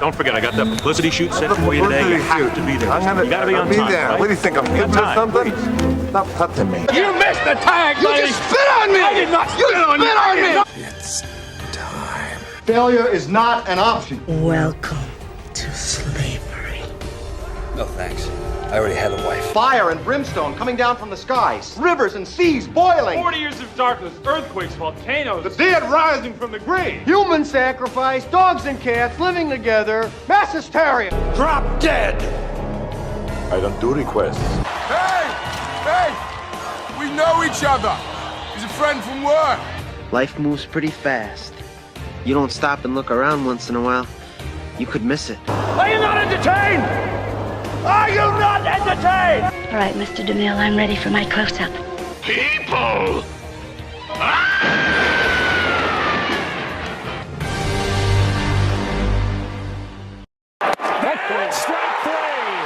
Don't forget, I got that publicity shoot set for you today. You have to be there. You gotta be on time. There. Right? What do you think? I'm giving you something? Stop touching me. You missed the tag, buddy. You just spit on me. I did not spit on you. It's time. Failure is not an option. Welcome to slavery. No thanks. I already had a wife. Fire and brimstone coming down from the skies. Rivers and seas boiling. 40 years of darkness, earthquakes, volcanoes. The dead rising from the grave. Human sacrifice, dogs and cats living together. Mass hysteria. Drop dead. I don't do requests. Hey! We know each other. He's a friend from work. Life moves pretty fast. You don't stop and look around once in a while, you could miss it. Are you not entertained? Are you not entertained? All right, Mr. DeMille, I'm ready for my close-up. People! Strike three.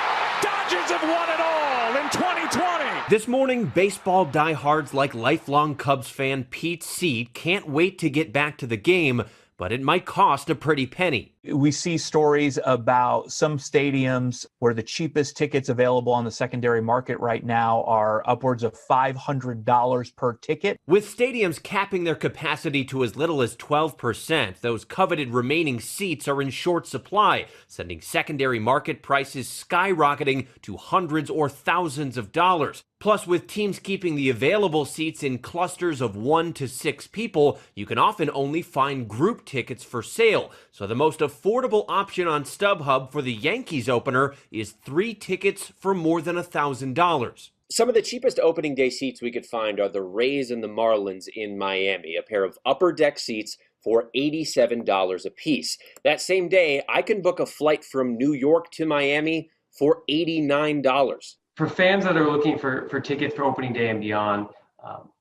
Dodgers have won it all in 2020. This morning, baseball diehards like lifelong Cubs fan Pete Seat can't wait to get back to the game, but it might cost a pretty penny. We see stories about some stadiums where the cheapest tickets available on the secondary market right now are upwards of $500 per ticket. With stadiums capping their capacity to as little as 12%, those coveted remaining seats are in short supply, sending secondary market prices skyrocketing to hundreds or thousands of dollars. Plus, with teams keeping the available seats in clusters of 1 to 6 people, you can often only find group tickets for sale. So the most affordable option on StubHub for the Yankees opener is 3 tickets for more than $1,000. Some of the cheapest opening day seats we could find are the Rays and the Marlins in Miami, a pair of upper deck seats for $87 a piece. That same day, I can book a flight from New York to Miami for $89. For fans that are looking for tickets for opening day and beyond,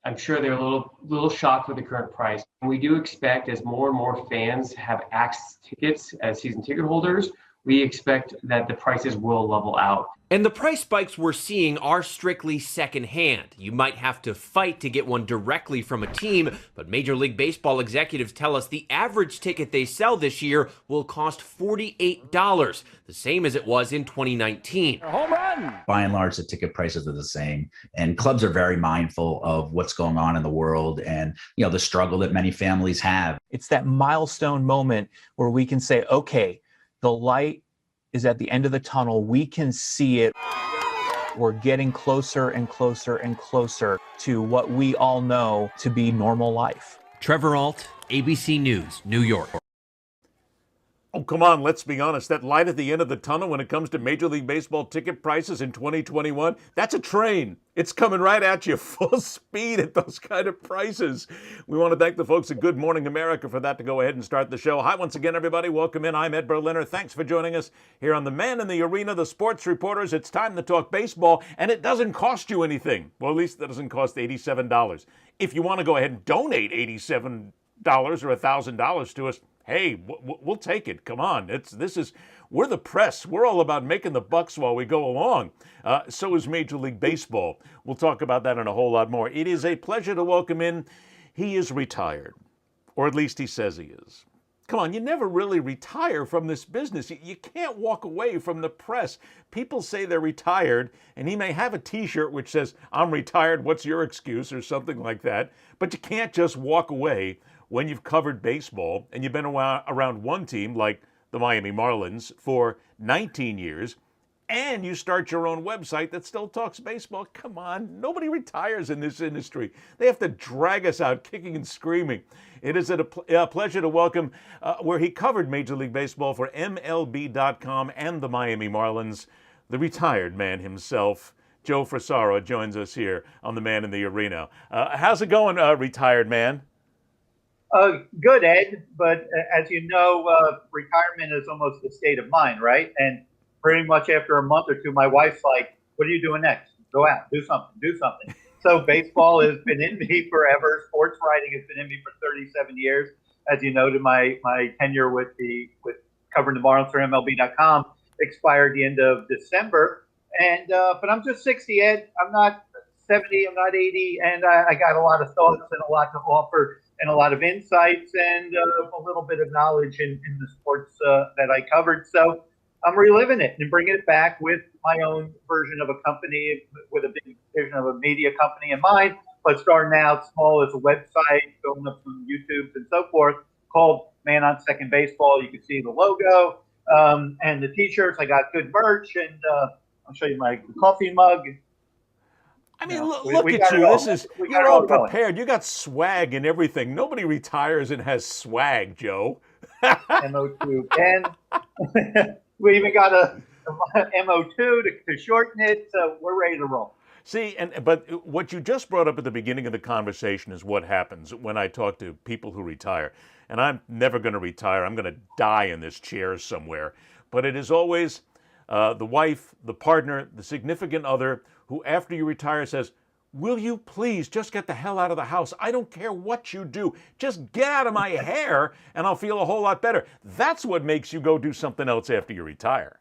I'm sure they're a little shocked with the current price. And we do expect, as more and more fans have access to tickets as season ticket holders, we expect that the prices will level out. And the price spikes we're seeing are strictly secondhand. You might have to fight to get one directly from a team, but Major League Baseball executives tell us the average ticket they sell this year will cost $48, the same as it was in 2019. Home run! By and large, the ticket prices are the same, and clubs are very mindful of what's going on in the world and, the struggle that many families have. It's that milestone moment where we can say, okay, the light is at the end of the tunnel. We can see it. We're getting closer and closer and closer to what we all know to be normal life. Trevor Ault, ABC News, New York. Oh, come on, let's be honest. That light at the end of the tunnel when it comes to Major League Baseball ticket prices in 2021, that's a train. It's coming right at you full speed at those kind of prices. We want to thank the folks at Good Morning America for that to go ahead and start the show. Hi once again, everybody. Welcome in. I'm Ed Berliner. Thanks for joining us here on The Man in the Arena, the Sports Reporters. It's time to talk baseball, and it doesn't cost you anything. Well, at least that doesn't cost $87. If you want to go ahead and donate $87 or $1,000 to us, hey, we'll take it. Come on. We're the press. We're all about making the bucks while we go along. So is Major League Baseball. We'll talk about that and a whole lot more. It is a pleasure to welcome in. He is retired, or at least he says he is. Come on, you never really retire from this business. You can't walk away from the press. People say they're retired, and he may have a T-shirt which says, "I'm retired, what's your excuse?" or something like that. But you can't just walk away when you've covered baseball and you've been around one team like the Miami Marlins for 19 years, and you start your own website that still talks baseball. Come on, nobody retires in this industry. They have to drag us out kicking and screaming. It is a pleasure to welcome where he covered Major League Baseball for MLB.com and the Miami Marlins, the retired man himself. Joe Frisaro joins us here on The Man in the Arena. How's it going, retired man? Good, Ed. But as you know, retirement is almost a state of mind, right? And pretty much after a month or two, my wife's like, "What are you doing next? Go out, do something." So baseball has been in me forever. Sports writing has been in me for 37 years. As you noted, my tenure with covering the Marlins for MLB.com expired the end of December. And but I'm just 60, Ed. I'm not 70, I'm not 80, and I got a lot of thoughts and a lot to offer and a lot of insights and a little bit of knowledge in the sports that I covered. So I'm reliving it and bringing it back with my own version of a company, with a big vision of a media company in mind, but starting out small as a website, going up some YouTubes and so forth, called Man on Second Baseball. You can see the logo and the T-shirts. I got good merch, and I'll show you my coffee mug. I mean, No, look we at got it you. all. This is We got you're it all all going. prepared. You got swag and everything. Nobody retires and has swag, Joe. MO2 pen. We even got a MO2 to shorten it, so we're ready to roll. See, but what you just brought up at the beginning of the conversation is what happens when I talk to people who retire. And I'm never going to retire. I'm going to die in this chair somewhere. But it is always the wife, the partner, the significant other who, after you retire, says, "Will you please just get the hell out of the house? I don't care what you do. Just get out of my hair and I'll feel a whole lot better." That's what makes you go do something else after you retire.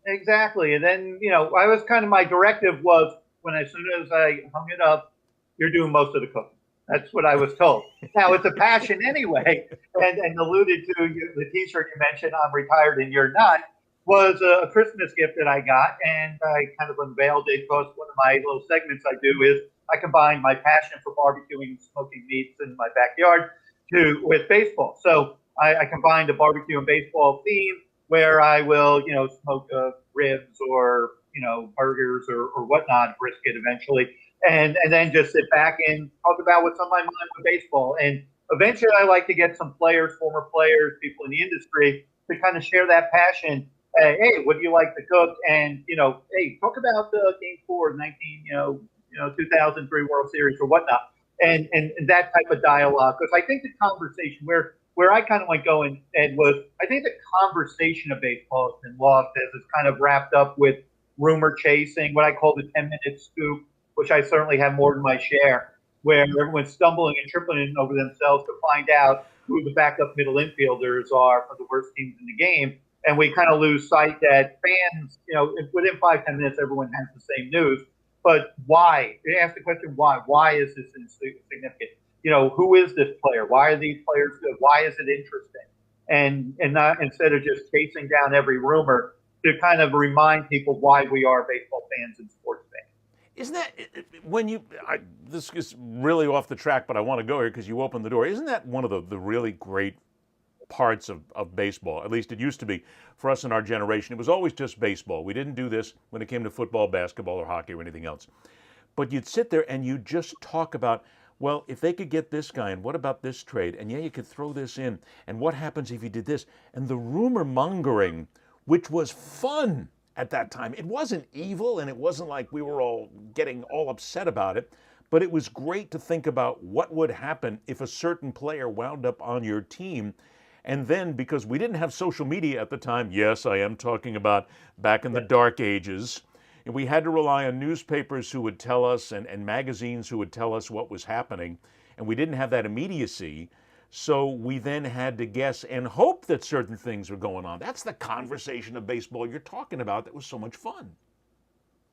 Exactly. And then, I was kind of, my directive was, as soon as I hung it up, you're doing most of the cooking. That's what I was told. Now, it's a passion anyway, and alluded to the T-shirt you mentioned, "I'm retired and you're not," was a Christmas gift that I got, and I kind of unveiled it because one of my little segments I do is I combine my passion for barbecuing and smoking meats in my backyard with baseball. So I combined a barbecue and baseball theme where I will, smoke ribs or, burgers or whatnot, brisket eventually, and then just sit back and talk about what's on my mind with baseball. And eventually I like to get some players, former players, people in the industry to kind of share that passion. Hey, what do you like to cook? And, hey, talk about the Game 4 of 2003 World Series or whatnot. And that type of dialogue. Because I think the conversation where I kind of went going, Ed, was I think the conversation of baseball has been lost as it's kind of wrapped up with rumor chasing, what I call the 10-minute scoop, which I certainly have more than my share, where everyone's stumbling and tripling over themselves to find out who the backup middle infielders are for the worst teams in the game. And we kind of lose sight that fans, within 5-10 minutes, everyone has the same news. But why? They ask the question, why? Why is this significant? Who is this player? Why are these players good? Why is it interesting? And not, instead of just chasing down every rumor, to kind of remind people why we are baseball fans and sports fans. Isn't that this is really off the track, but I want to go here because you opened the door. Isn't that one of the really great parts of baseball? At least it used to be for us in our generation. It was always just baseball. We didn't do this when it came to football, basketball, or hockey or anything else. But you'd sit there and you'd just talk about, well, if they could get this guy, and what about this trade? And yeah, you could throw this in. And what happens if you did this? And the rumor mongering, which was fun at that time. It wasn't evil, and it wasn't like we were all getting all upset about it. But it was great to think about what would happen if a certain player wound up on your team. And then, because we didn't have social media at the time, yes, I am talking about back in the dark ages, and we had to rely on newspapers who would tell us and magazines who would tell us what was happening. And we didn't have that immediacy. So we then had to guess and hope that certain things were going on. That's the conversation of baseball you're talking about that was so much fun.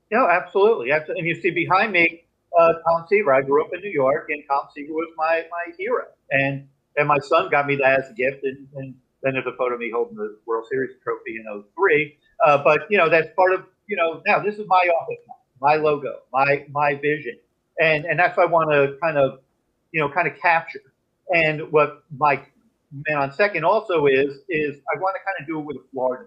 Yeah, absolutely. And you see behind me, Tom Seaver. I grew up in New York, and Tom Seaver was my hero. And my son got me that as a gift. And then there's a photo of me holding the World Series trophy in '03. But, that's part of, now this is my office, my logo, my vision. And that's what I want to kind of capture. And what my Man on Second also is I want to kind of do it with a Florida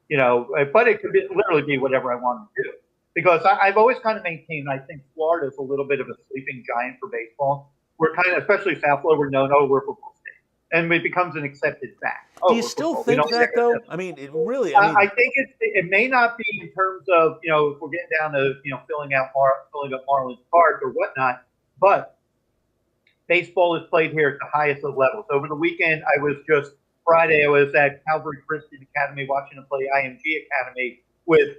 theme, but it could literally be whatever I want to do. Because I've always kind of maintained, I think Florida is a little bit of a sleeping giant for baseball. We're kind of, especially South Florida, we're known, we're a football state. And it becomes an accepted fact. Do you still think that, though? I mean, it really, I think it may not be in terms of, if we're getting down to, filling up Marlins Park or whatnot, but baseball is played here at the highest of levels. Over the weekend, Friday, I was at Cal Ripken Academy watching them play IMG Academy with,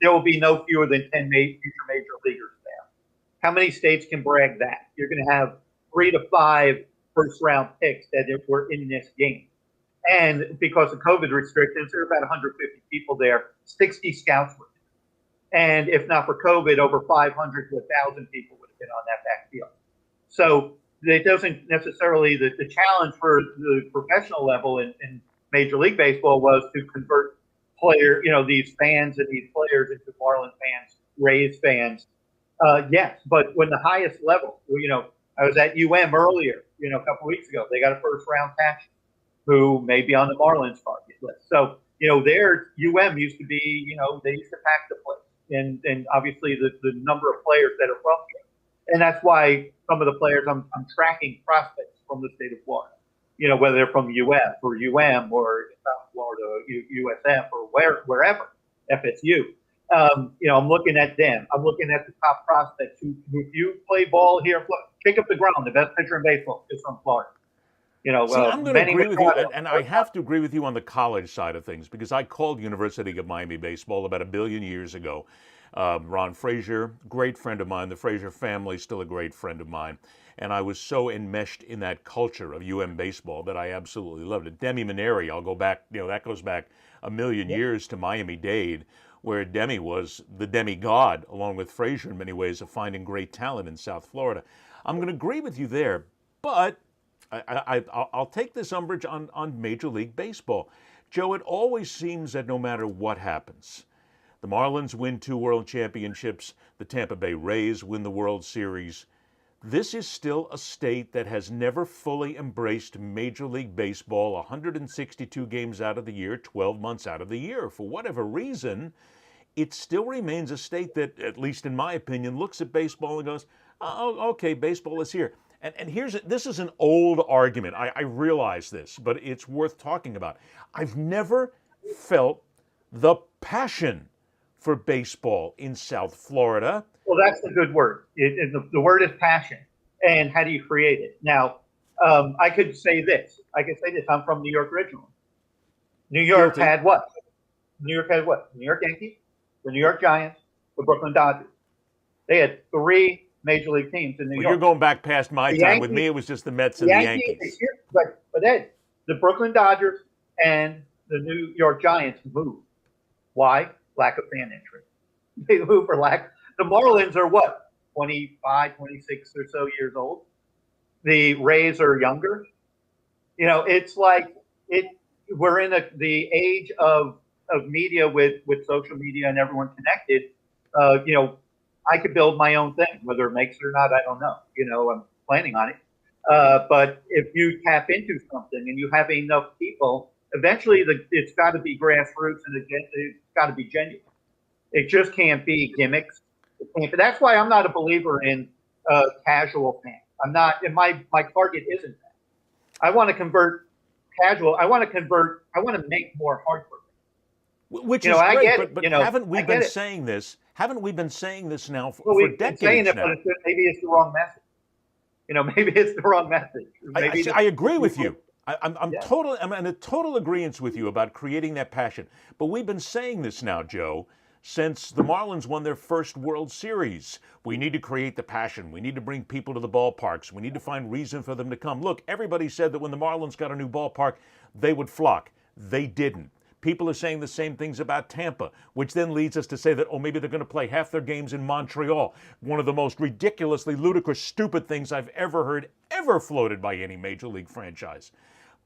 there will be no fewer than 10 future major leaguers there. How many states can brag that? You're going to have 3 to 5 first-round picks that were in this game. And because of COVID restrictions, there were about 150 people there. 60 scouts were And if not for COVID, over 500 to 1,000 people would have been on that backfield. So it doesn't necessarily, the challenge for the professional level in Major League Baseball was to convert these fans and these players into Marlins fans, Rays fans. Yes, but when the highest level, I was at earlier, a couple of weeks ago. They got a first round catcher who may be on the Marlins target list. So, their used to be, they used to pack the place. And obviously the number of players that are from here. And that's why some of the players I'm tracking prospects from the state of Florida, whether they're from UF or UM or South Florida, USF or wherever, FSU. I'm looking at them. I'm looking at the top prospects who if you play ball here, kick up the ground. The best pitcher in baseball is from Florida. See, I'm going to agree with you, and I have to agree with you on the college side of things because I called University of Miami baseball about 1 billion years ago. Ron Frazier, great friend of mine. The Frazier family, still a great friend of mine. And I was so enmeshed in that culture of UM baseball that I absolutely loved it. Demi Maneri, I'll go back, that goes back 1 million years to Miami-Dade, where Demi was the demigod, along with Frazier in many ways, of finding great talent in South Florida. I'm going to agree with you there, but I'll take this umbrage on Major League Baseball. Joe, it always seems that no matter what happens, the Marlins win 2 world championships, the Tampa Bay Rays win the World Series. This is still a state that has never fully embraced Major League Baseball 162 games out of the year, 12 months out of the year. For whatever reason, it still remains a state that, at least in my opinion, looks at baseball and goes, oh, okay, baseball is here. And this is an old argument. I realize this, but it's worth talking about. I've never felt the passion for baseball in South Florida. Well, that's a good word. The word is passion. And how do you create it? Now, I could say this. I'm from New York originally. New York had what? New York Yankees, the New York Giants, the Brooklyn Dodgers. They had 3 Major League teams in New York. You're going back past my time. With me, it was just the Mets and the Yankees. But Ed, the Brooklyn Dodgers and the New York Giants moved. Why? Lack of fan interest. They moved for lack. The Marlins are what? 25, 26 or so years old. The Rays are younger. It's like we're in the age of media with social media and everyone connected. I could build my own thing, whether it makes it or not, I don't know. I'm planning on it. But if you tap into something and you have enough people, eventually it's got to be grassroots and it's got to be genuine. It just can't be gimmicks. That's why I'm not a believer in casual fans. I'm not, and my target isn't that. I want to convert casual. I want to make more hardcore. Which is great, but haven't we been saying this? Haven't we been saying this now for decades saying it, now? But maybe it's the wrong message. Maybe it's the wrong message. I agree with you. I'm in a total agreement with you about creating that passion. But we've been saying this now, Joe, since the Marlins won their first World Series. We need to create the passion. We need to bring people to the ballparks. We need to find reason for them to come. Look, everybody said that when the Marlins got a new ballpark, they would flock. They didn't. People are saying the same things about Tampa, which then leads us to say that, maybe they're going to play half their games in Montreal. One of the most ridiculously ludicrous, stupid things I've ever heard, ever floated by any major league franchise.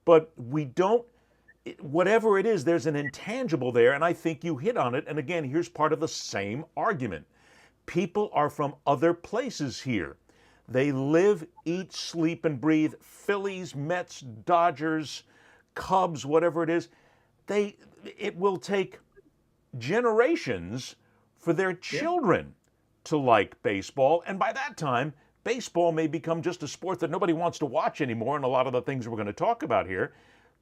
But we don't, whatever it is, there's an intangible there, and I think you hit on it. And again, here's part of the same argument. People are from other places here. They live, eat, sleep, and breathe Phillies, Mets, Dodgers, Cubs, whatever it is. It will take generations for their children to like baseball. And by that time, baseball may become just a sport that nobody wants to watch anymore, and a lot of the things we're going to talk about here,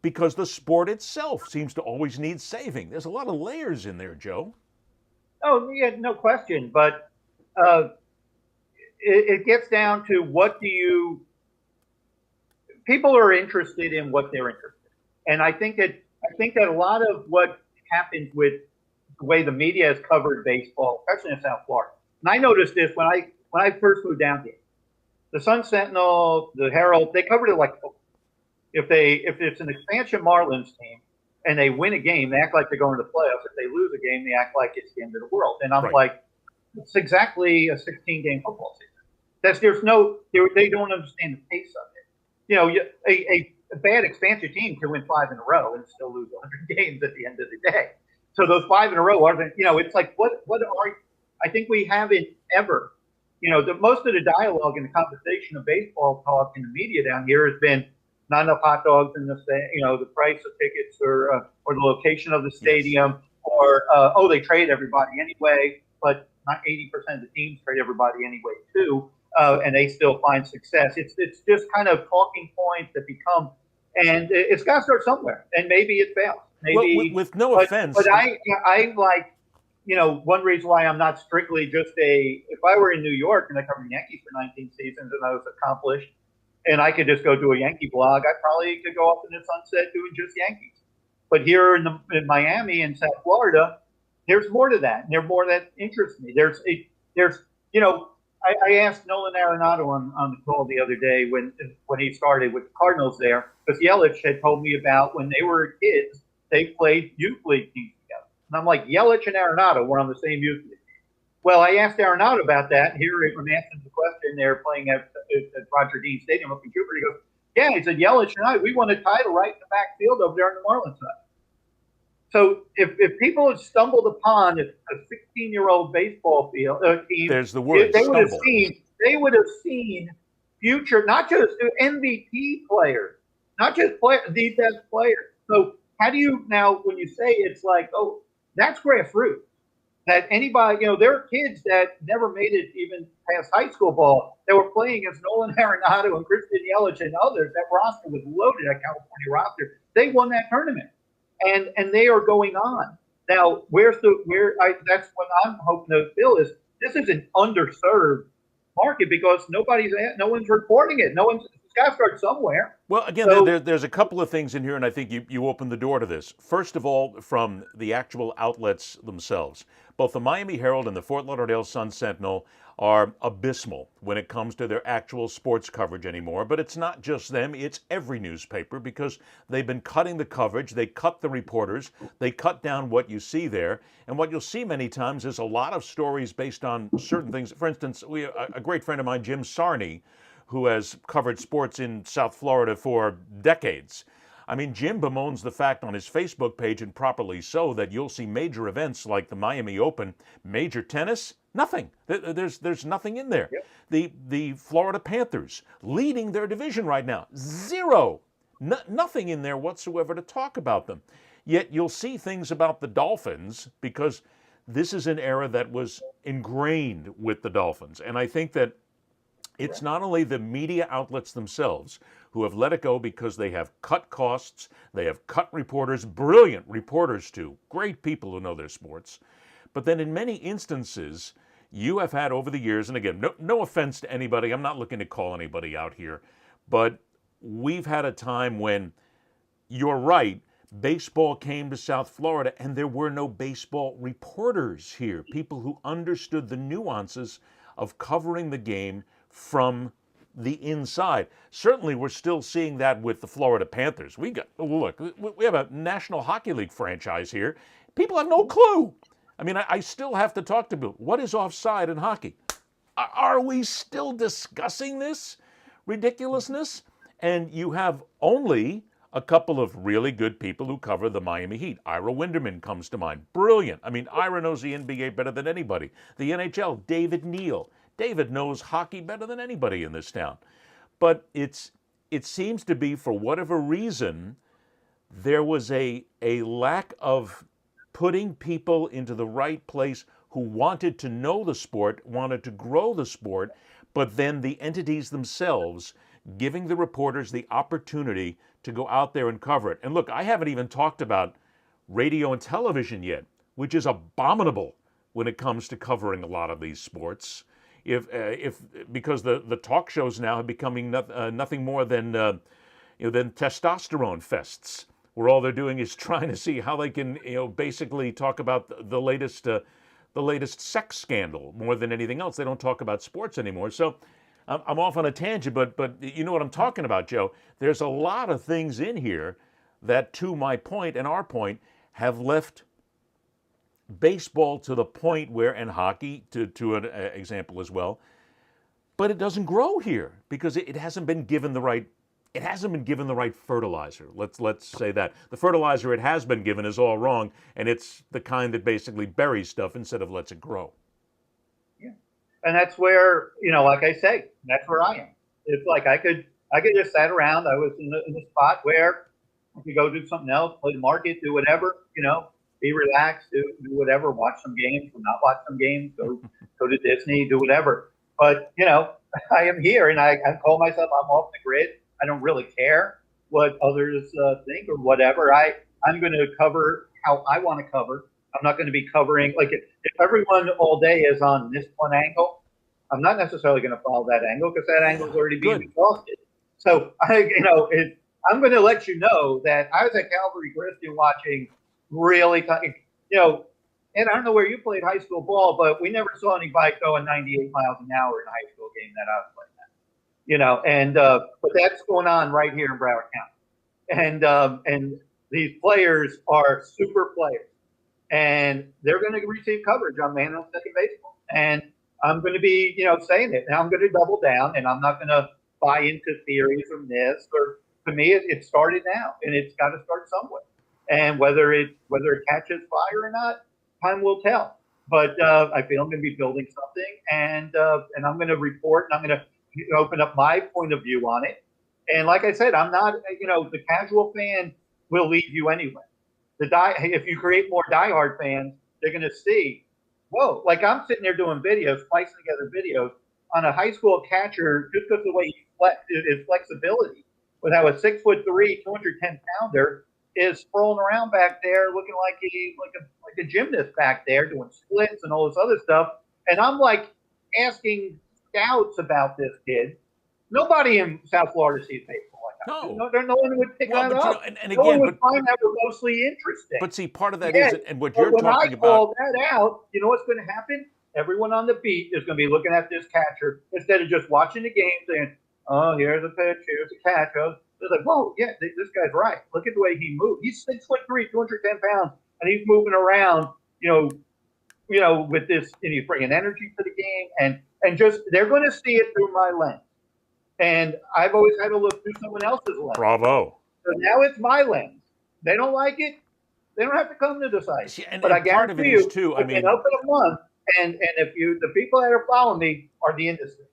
because the sport itself seems to always need saving. There's a lot of layers in there, Joe. Oh, yeah, no question. But it gets down to people are interested in what they're interested in. And I think that a lot of what happens with the way the media has covered baseball, especially in South Florida, and I noticed this when I first moved down here, the Sun Sentinel, the Herald, they covered it like if it's an expansion Marlins team, and they win a game, they act like they're going to the playoffs. If they lose a game, they act like it's the end of the world. And I'm like, it's exactly a 16-game football season. They don't understand the pace of it. You know, a bad expansion team can win 5 in a row and still lose 100 games at the end of the day. So those 5 in a row are, you know, it's like, what are, I think we haven't ever, you know, most of the dialogue and the conversation of baseball talk in the media down here has been not enough hot dogs in the, you know, the price of tickets or the location of the stadium, or, they trade everybody anyway, but not 80% of the teams trade everybody anyway too. And they still find success. It's just kind of talking points that become, and it's got to start somewhere. And maybe it fails. Maybe well, with no offense, but I like, you know, one reason why I'm not strictly just if I were in New York and I covered the Yankees for 19 seasons and I was accomplished, and I could just go do a Yankee blog, I probably could go off in the sunset doing just Yankees. But here in Miami and South Florida, there's more to that, and there's more that interests me. There's you know. I asked Nolan Arenado on the call the other day when he started with the Cardinals there, because Yelich had told me about when they were kids, they played youth league teams together. And I'm like, Yelich and Arenado were on the same youth league team. Well, I asked Arenado about that. And here, when answering the question, they're playing at Roger Dean Stadium up in Jupiter. He goes, yeah, he said, Yelich and I, we won a title right in the backfield over there on the Marlins side. So if people had stumbled upon a 16-year-old baseball team, there's the word, they would have seen future, not just MVP players, not just the best players. So how do you now, when you say it's like, oh, that's grassroots, that anybody, you know, there are kids that never made it even past high school ball that were playing against Nolan Arenado and Christian Yelich and others. That roster was loaded, that California roster. They won that tournament. And they are going on. Now, that's what I'm hoping to feel is this is an underserved market because no one's reporting it. It's got to start somewhere. Well, again, there's a couple of things in here, and I think you opened the door to this. First of all, from the actual outlets themselves, both the Miami Herald and the Fort Lauderdale Sun-Sentinel are abysmal when it comes to their actual sports coverage anymore. But it's not just them, it's every newspaper, because they've been cutting the coverage, they cut the reporters, they cut down what you see there. And what you'll see many times is a lot of stories based on certain things. For instance, a great friend of mine, Jim Sarney, who has covered sports in South Florida for decades. I mean, Jim bemoans the fact on his Facebook page, and properly so, that you'll see major events like the Miami Open, major tennis, nothing. There's nothing in there. Yep. The Florida Panthers leading their division right now, zero. Nothing in there whatsoever to talk about them. Yet you'll see things about the Dolphins because this is an era that was ingrained with the Dolphins. And I think that it's not only the media outlets themselves who have let it go because they have cut costs, they have cut reporters, brilliant reporters too, great people who know their sports. But then in many instances, you have had over the years, and again, no offense to anybody, I'm not looking to call anybody out here, but we've had a time when, you're right, baseball came to South Florida and there were no baseball reporters here, people who understood the nuances of covering the game from the inside. Certainly, we're still seeing that with the Florida Panthers. We have a National Hockey League franchise here. People have no clue. I mean, I still have to talk to people. What is offside in hockey? Are we still discussing this ridiculousness? And you have only a couple of really good people who cover the Miami Heat. Ira Winderman comes to mind. Brilliant. I mean, Ira knows the NBA better than anybody. The NHL, David Neal. David knows hockey better than anybody in this town. But it seems to be, for whatever reason, there was a lack of putting people into the right place who wanted to know the sport, wanted to grow the sport, but then the entities themselves giving the reporters the opportunity to go out there and cover it. And look, I haven't even talked about radio and television yet, which is abominable when it comes to covering a lot of these sports. Because the talk shows now are becoming nothing more than testosterone fests, where all they're doing is trying to see how they can basically talk about the latest sex scandal more than anything else. They don't talk about sports anymore. So I'm off on a tangent, but you know what I'm talking about, Joe. There's a lot of things in here that, to my point and our point, have left baseball to the point where, and hockey to an example as well, but it doesn't grow here because it hasn't been given the right. It hasn't been given the right fertilizer. Let's say that. The fertilizer it has been given is all wrong, and it's the kind that basically buries stuff instead of lets it grow. Yeah. And that's where, like I say, that's where I am. It's like I could just sat around. I was in the spot where I could go do something else, play the market, do whatever, be relaxed, do whatever, watch some games, or not watch some games, go to Disney, do whatever. But, I am here, and I call myself, I'm off the grid. I don't really care what others think or whatever. I'm going to cover how I want to cover. I'm not going to be covering, like if everyone all day is on this one angle, I'm not necessarily going to follow that angle because that angle is already being exhausted. So I'm going to let you know that I was at Calvary Christian watching really, and I don't know where you played high school ball, but we never saw anybody going 98 miles an hour in a high school game that I was playing. But that's going on right here in Broward County. And these players are super players, and they're going to receive coverage on Man on Second Baseball. And I'm going to be, saying it, and I'm going to double down, and I'm not going to buy into theories or myths. Or to me, it started now, and it's got to start somewhere. And whether it catches fire or not, time will tell. But I feel I'm going to be building something, and I'm going to report, and I'm going to open up my point of view on it. And like I said, I'm not, the casual fan will leave you anyway. If you create more diehard fans, they're going to see, whoa, like I'm sitting there doing videos, splicing together videos on a high school catcher just because of the way his flexibility, with how a 6'3", 210 pounder is sprawling around back there looking like a gymnast back there doing splits and all this other stuff. And I'm like asking scouts about this kid. Nobody in South Florida sees baseball like that. No one would pick that up. And no again, one would find that remotely interesting. But see, part of that is, and what you're when talking I about. call that out, you know what's going to happen? Everyone on the beat is going to be looking at this catcher instead of just watching the game saying, oh, here's a pitch, here's a catch. They're like, whoa, yeah, this guy's right. Look at the way he moved. He's 6'3", 210 pounds, and he's moving around, with this, and he's bringing energy to the game, and just they're going to see it through my lens. And I've always had to look through someone else's lens. Bravo. So now it's my lens. They don't like it. They don't have to come to the site. But I part of it guarantee is you, too. I mean, open a month, and if the people that are following me are the industry.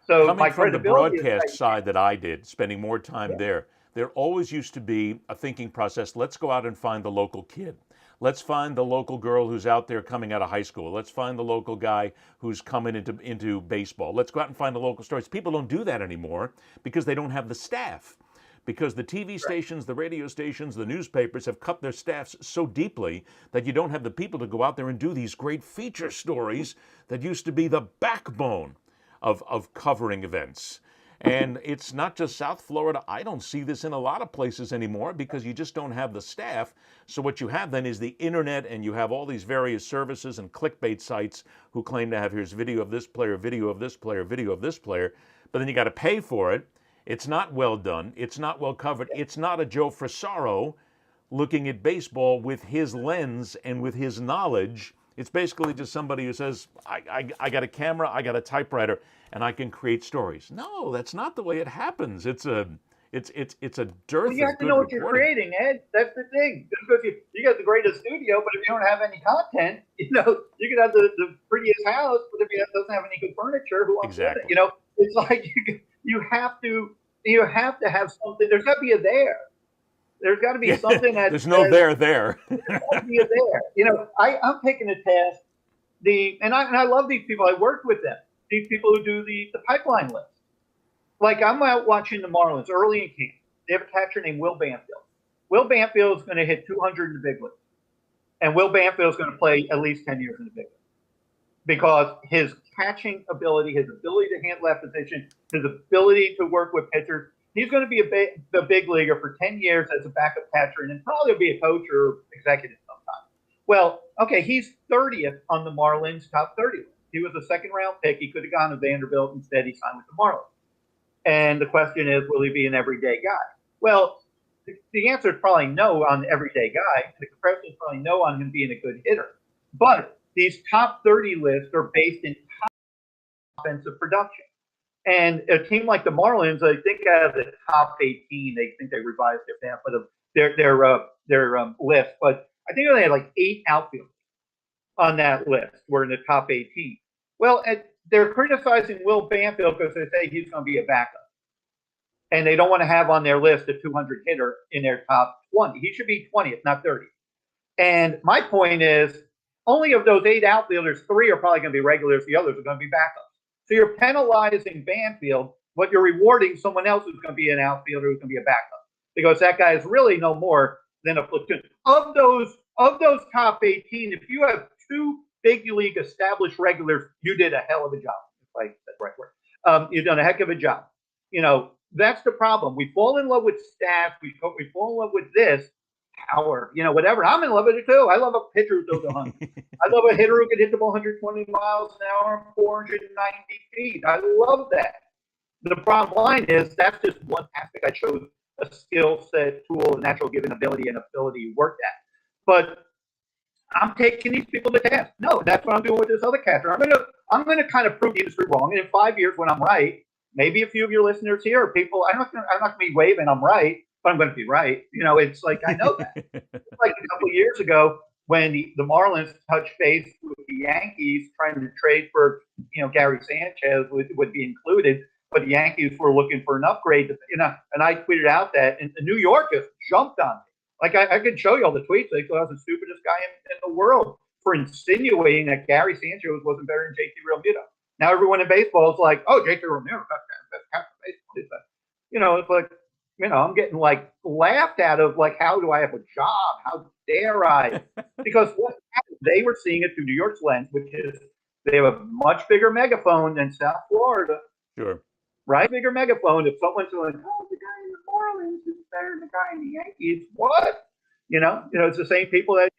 So coming my from the credibility broadcast side that I did, spending more time there always used to be a thinking process. Let's go out and find the local kid. Let's find the local girl who's out there coming out of high school. Let's find the local guy who's coming into baseball. Let's go out and find the local stories. People don't do that anymore because they don't have the staff. Because the TV stations, the radio stations, the newspapers have cut their staffs so deeply that you don't have the people to go out there and do these great feature stories that used to be the backbone of covering events. And it's not just South Florida. I don't see this in a lot of places anymore because you just don't have the staff. So what you have then is the internet, and you have all these various services and clickbait sites who claim to have, here's video of this player, video of this player, video of this player. But then you got to pay for it. It's not well done. It's not well covered. It's not a Joe Frisaro looking at baseball with his lens and with his knowledge. It's basically just somebody who says, I got a camera, I got a typewriter, and I can create stories. No, that's not the way it happens. It's a dearth you have of to good know what you're reporting. creating, Ed. That's the thing. Because you got the greatest studio, but if you don't have any content, you can have the prettiest house, but if it doesn't have any good furniture, who wants it? It's like you have to have something. There's got to be a there. There's got to be something that there's no there. There's got to be a there. I'm taking a test. And I love these people. I worked with them. These people who do the pipeline list. Like I'm out watching the Marlins early in camp. They have a catcher named Will Banfield. Will Banfield is going to hit 200 in the big leagues. And Will Banfield is going to play at least 10 years in the big leagues. Because his catching ability, his ability to handle that position, his ability to work with pitchers, he's going to be the big leaguer for 10 years as a backup catcher, and then probably be a coach or executive sometime. Well, okay, he's 30th on the Marlins top 30 list. He was a second-round pick. He could have gone to Vanderbilt. Instead, he signed with the Marlins. And the question is, will he be an everyday guy? Well, the answer is probably no on the everyday guy. The comparison is probably no on him being a good hitter. But these top 30 lists are based in top offensive production. And a team like the Marlins, I think out of the top 18, they think they revised their pamphlet of their list, but I think they had like 8 outfielders on that list were in the top 18. Well, they're criticizing Will Banfield because they say he's going to be a backup. And they don't want to have on their list a 200 hitter in their top 20. He should be 20th, not 30. And my point is, only of those 8 outfielders, 3 are probably going to be regulars. The others are going to be backups. So you're penalizing Banfield, but you're rewarding someone else who's going to be an outfielder who's going to be a backup, because that guy is really no more than a platoon. Of those top 18, if you have 2 big league established regulars, you did a hell of a job. If I said the right word, you've done a heck of a job. That's the problem. We fall in love with stats. We fall in love with this power, whatever. I'm in love with it too. I love a pitcher who throws 100. I love a hitter who can hit the ball 120 miles an hour and 490 feet. I love that. The bottom line is that's just one aspect. I chose a skill set, tool, natural given ability, and ability worked at. But I'm taking these people to task. No, that's what I'm doing with this other catcher. I'm gonna kind of prove the industry wrong. And in 5 years, when I'm right, maybe a few of your listeners here are people. I'm not gonna be waving I'm right, but I'm going to be right. It's like, I know that. It's like a couple of years ago when the Marlins touched base with the Yankees trying to trade for, Gary Sanchez would be included, but the Yankees were looking for an upgrade. And I tweeted out that, and New York just jumped on me. Like, I could show you all the tweets. They thought I was the stupidest guy in the world for insinuating that Gary Sanchez wasn't better than JT Realmuto. Now everyone in baseball is like, oh, JT Realmuto, best catcher in baseball. It's like, I'm getting like laughed at of like, how do I have a job? How dare I? Because what happened, they were seeing it through New York's lens, which is they have a much bigger megaphone than South Florida. Sure. Right? Bigger megaphone. If someone's like, oh, the guy in the Marlins is better than the guy in the Yankees. What? It's the same people that,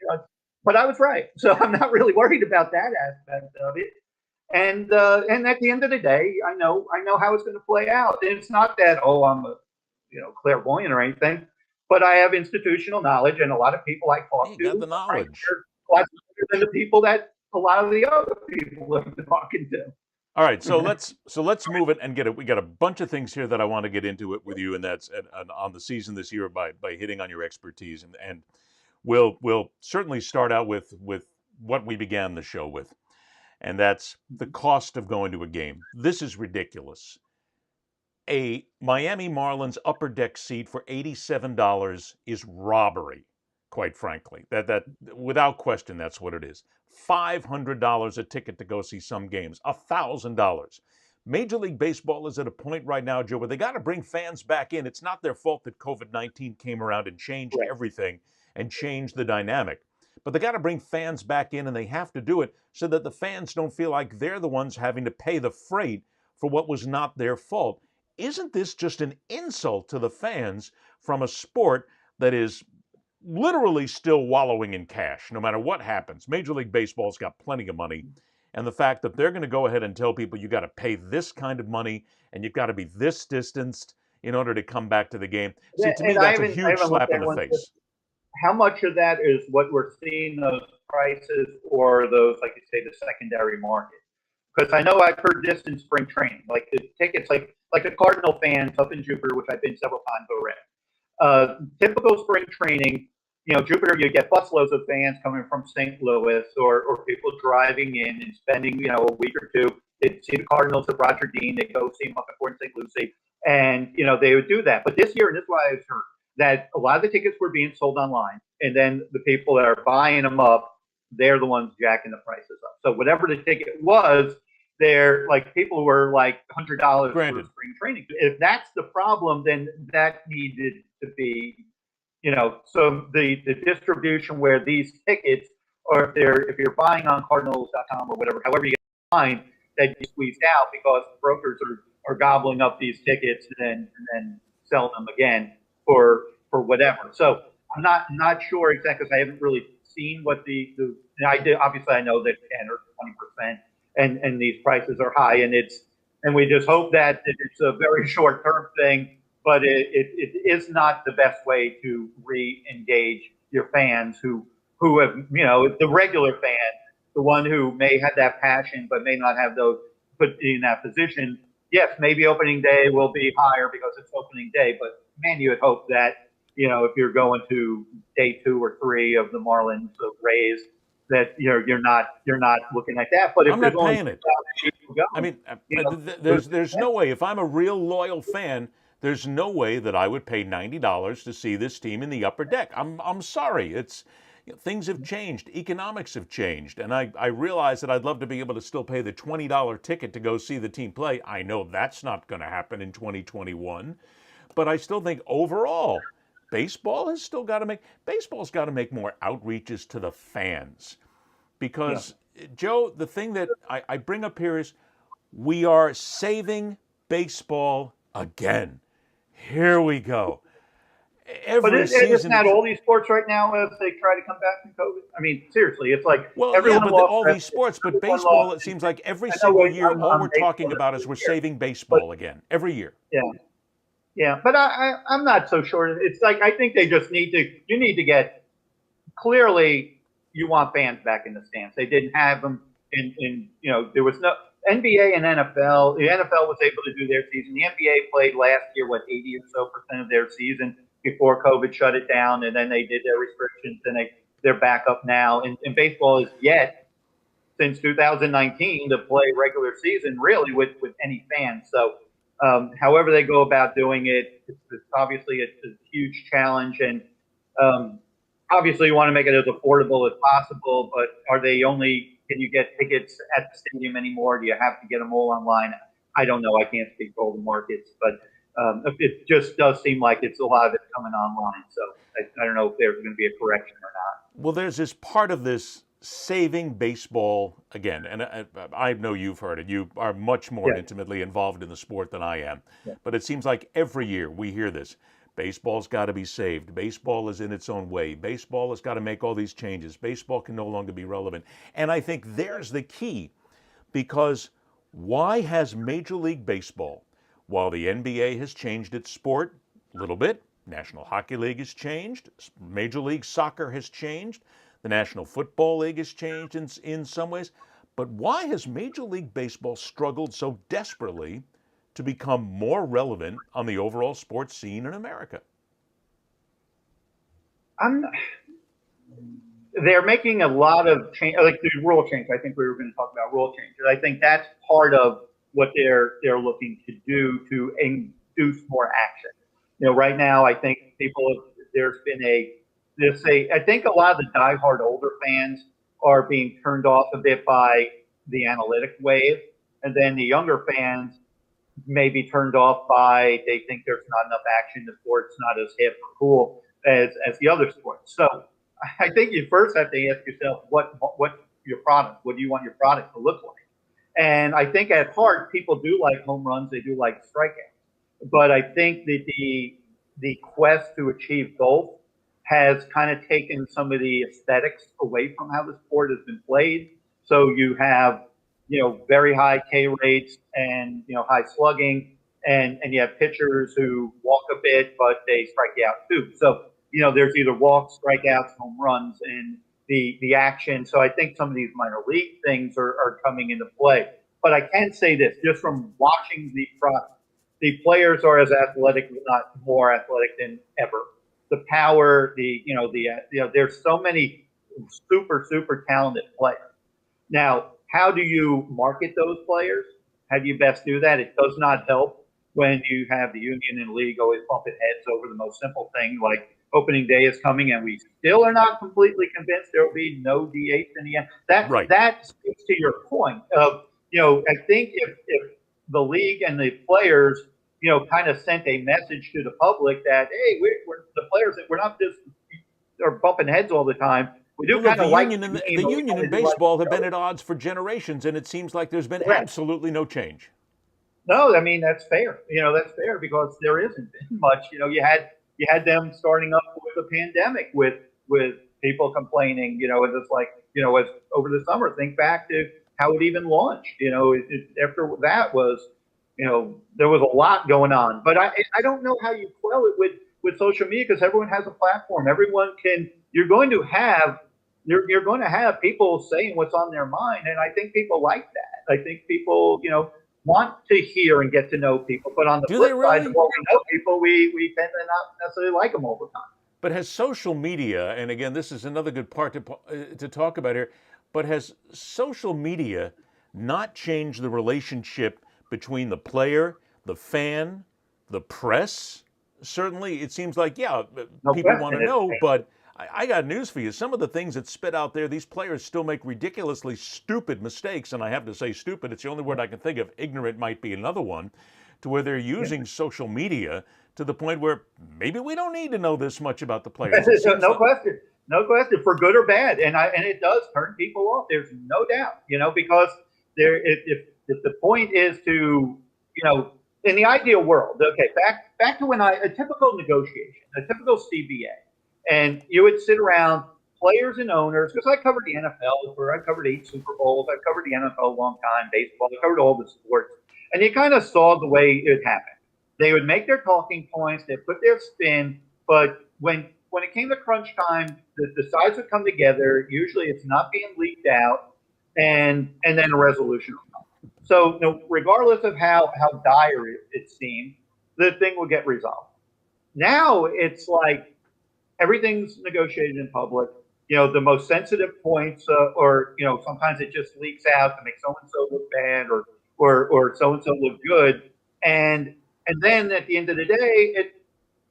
but I was right. So I'm not really worried about that aspect of it. And at the end of the day, I know how it's going to play out. And it's not that, I'm a clairvoyant or anything, but I have institutional knowledge, and a lot of people I talk to got the knowledge. are than the people that a lot of the other people I'm talking to. All right, so let's move it and get it. We got a bunch of things here that I want to get into it with you, and that's on the season this year by hitting on your expertise, and we'll certainly start out with what we began the show with, and that's the cost of going to a game. This is ridiculous. A Miami Marlins upper deck seat for $87 is robbery, quite frankly. That without question, that's what it is. $500 a ticket to go see some games. $1,000. Major League Baseball is at a point right now, Joe, where they got to bring fans back in. It's not their fault that COVID-19 came around and changed everything and changed the dynamic. But they got to bring fans back in, and they have to do it so that the fans don't feel like they're the ones having to pay the freight for what was not their fault. Isn't this just an insult to the fans from a sport that is literally still wallowing in cash, no matter what happens? Major League Baseball's got plenty of money, and the fact that they're going to go ahead and tell people you got to pay this kind of money and you've got to be this distanced in order to come back to the game. See, to me, that's a huge slap in the face. How much of that is what we're seeing, those prices, or those, like you say, the secondary market? Because I know I've heard this in spring training, like the tickets, like the Cardinal fans up in Jupiter, which I've been several times already. Typical spring training, Jupiter, you get busloads of fans coming from St. Louis or people driving in and spending, a week or two. They see the Cardinals at Roger Dean. They go see them up at Fort St. Lucie, and they would do that. But this year, and this is why I've heard that a lot of the tickets were being sold online, and then the people that are buying them up, they're the ones jacking the prices up. So whatever the ticket was, they're like people who were like $100 for spring training. If that's the problem, then that needed to be, so the distribution where these tickets, or if you're buying on Cardinals.com or whatever, however you get find that you squeezed out because brokers are gobbling up these tickets and then selling them again for whatever. So I'm not sure exactly, because I haven't really seen what the I did. Obviously, I know that 10 or 20%. And these prices are high, and we just hope that it's a very short-term thing, but it is not the best way to re-engage your fans who have, the regular fan, the one who may have that passion but may not have those put in that position. Yes, maybe opening day will be higher because it's opening day, but man, you would hope that, if you're going to day 2 or 3 of the Marlins Rays, that you're not looking at that. But if I'm there's not only paying it. people going, I mean, there's no way. If I'm a real loyal fan, there's no way that I would pay $90 to see this team in the upper deck. I'm sorry. Things have changed. Economics have changed. And I realize that I'd love to be able to still pay the $20 ticket to go see the team play. I know that's not going to happen in 2021. But I still think overall, baseball's got to make more outreaches to the fans. Because, Joe, the thing that I bring up here is we are saving baseball again. Here we go. Every season. Isn't that all these sports right now as they try to come back from COVID? I mean, seriously, it's like all these sports, but baseball, it seems like every single year, all we're talking about is we're saving baseball again, every year. Yeah. Yeah, but I'm not so sure. It's like I think they just you need to get, clearly you want fans back in the stands. They didn't have them there was no NBA and NFL. The NFL was able to do their season. The NBA played last year, 80 or so % of their season before COVID shut it down, and then they did their restrictions, and they're back up now. And baseball is yet, since 2019, to play regular season really with any fans. So however they go about doing it, it's obviously a huge challenge, and obviously you want to make it as affordable as possible, but can you get tickets at the stadium anymore? Do you have to get them all online? I don't know. I can't speak for all the markets, but it just does seem like it's a lot of it coming online. So I don't know if there's going to be a correction or not. Well, there's this part of this saving baseball again, and I know you've heard it. You are much more intimately involved in the sport than I am. Yeah. But it seems like every year we hear this. Baseball's got to be saved. Baseball is in its own way. Baseball has got to make all these changes. Baseball can no longer be relevant. And I think there's the key, because why has Major League Baseball, while the NBA has changed its sport a little bit, National Hockey League has changed, Major League Soccer has changed, the National Football League has changed in some ways, but why has Major League Baseball struggled so desperately to become more relevant on the overall sports scene in America? They're making a lot of change, like the rule change. I think we were going to talk about rule changes. I think that's part of what they're looking to do to induce more action. Right now, I think I think a lot of the diehard older fans are being turned off a bit by the analytic wave, and then the younger fans may be turned off by, they think there's not enough action, the sport's not as hip or cool as the other sports. So I think you first have to ask yourself, what your product, what do you want your product to look like? And I think at heart, people do like home runs, they do like strikeouts. But I think that the quest to achieve both has kind of taken some of the aesthetics away from how the sport has been played. So you have, very high K rates and, high slugging, and you have pitchers who walk a bit, but they strike you out too. So, there's either walks, strikeouts, home runs, and the action. So I think some of these minor league things are coming into play. But I can say this, just from watching the product, the players are as athletic, if not more athletic than ever. The power, there's so many super talented players. Now, how do you market those players? How do you best do that? It does not help when you have the union and league always bumping heads over the most simple thing, like opening day is coming, and we still are not completely convinced there will be no DH in the end. That speaks to your point of, I think if the league and the players, kind of sent a message to the public that, hey, we're the players, that we're not just are bumping heads all the time. We do kind of like the union and baseball have been at odds for generations, and it seems like there's been absolutely no change. No, I mean, that's fair. That's fair, because there isn't much. You had them starting up with the pandemic with people complaining. And it's like, as over the summer, think back to how it even launched. After that was there was a lot going on. But I don't know how you quell it with social media, because everyone has a platform. Everyone can. You're going to have people saying what's on their mind, and I think people like that. I think people, want to hear and get to know people. But on the flip side, the more we know people, we tend to not necessarily like them all the time. But has social media, and again, this is another good part to talk about here, but has social media not changed the relationship between the player, the fan, the press? Certainly, it seems like, people want to know, but I got news for you. Some of the things that spit out there, these players still make ridiculously stupid mistakes, and I have to say stupid. It's the only word I can think of. Ignorant might be another one, to where they're using social media to the point where maybe we don't need to know this much about the players. No question, for good or bad, and it does turn people off. There's no doubt, because if the point is to, in the ideal world, okay, back to when a typical negotiation, a typical CBA. And you would sit around, players and owners, because I covered the NFL, where I covered 8 Super Bowls, I covered the NFL a long time, baseball, I covered all the sports, and you kind of saw the way it happened. They would make their talking points, they'd put their spin, but when it came to crunch time, the sides would come together. Usually it's not being leaked out, and then a resolution will come. So regardless of how dire it seemed, the thing will get resolved. Now it's like, everything's negotiated in public. The most sensitive points, or sometimes it just leaks out to make so and so look bad, or so and so look good, and then at the end of the day,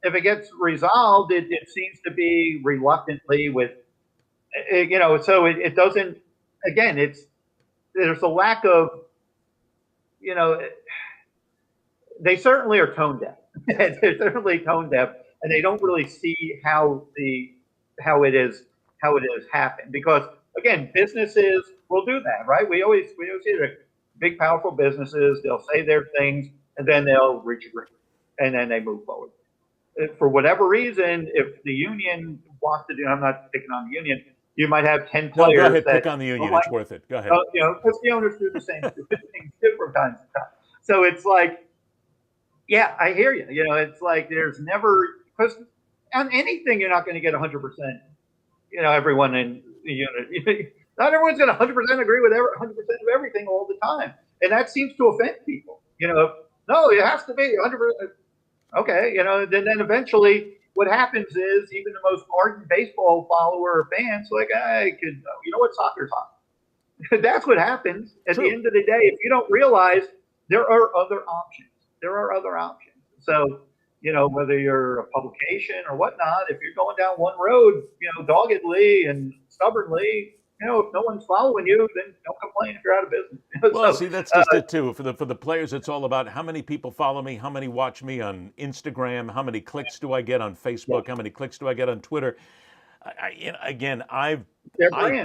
if it gets resolved, it seems to be reluctantly with, so it doesn't. Again, there's a lack of, they certainly are tone deaf. They're certainly tone deaf. And they don't really see how it is happened, because again, businesses will do that, right? We always see the big powerful businesses. They'll say their things and then they'll reach agreement and then they move forward. For whatever reason, if the union wants to do, I'm not picking on the union. You might have 10 players. No, go ahead, pick on the union. It's worth it. Go ahead. Because the owners do the same things from time to time. So it's like, yeah, I hear you. It's like there's never. Because on anything, you're not going to get 100%, everyone in the unit. Not everyone's going to 100% agree with 100% of everything all the time. And that seems to offend people. No, it has to be 100%. Okay, then eventually what happens is even the most ardent baseball follower or fans, like, soccer's hot. That's what happens. At the end of the day, if you don't realize there are other options. So, whether you're a publication or whatnot, if you're going down one road, doggedly and stubbornly, if no one's following you, then don't complain if you're out of business. Well, see, that's just it too. For the players, it's all about how many people follow me, how many watch me on Instagram, how many clicks do I get on Facebook, how many clicks do I get on Twitter. I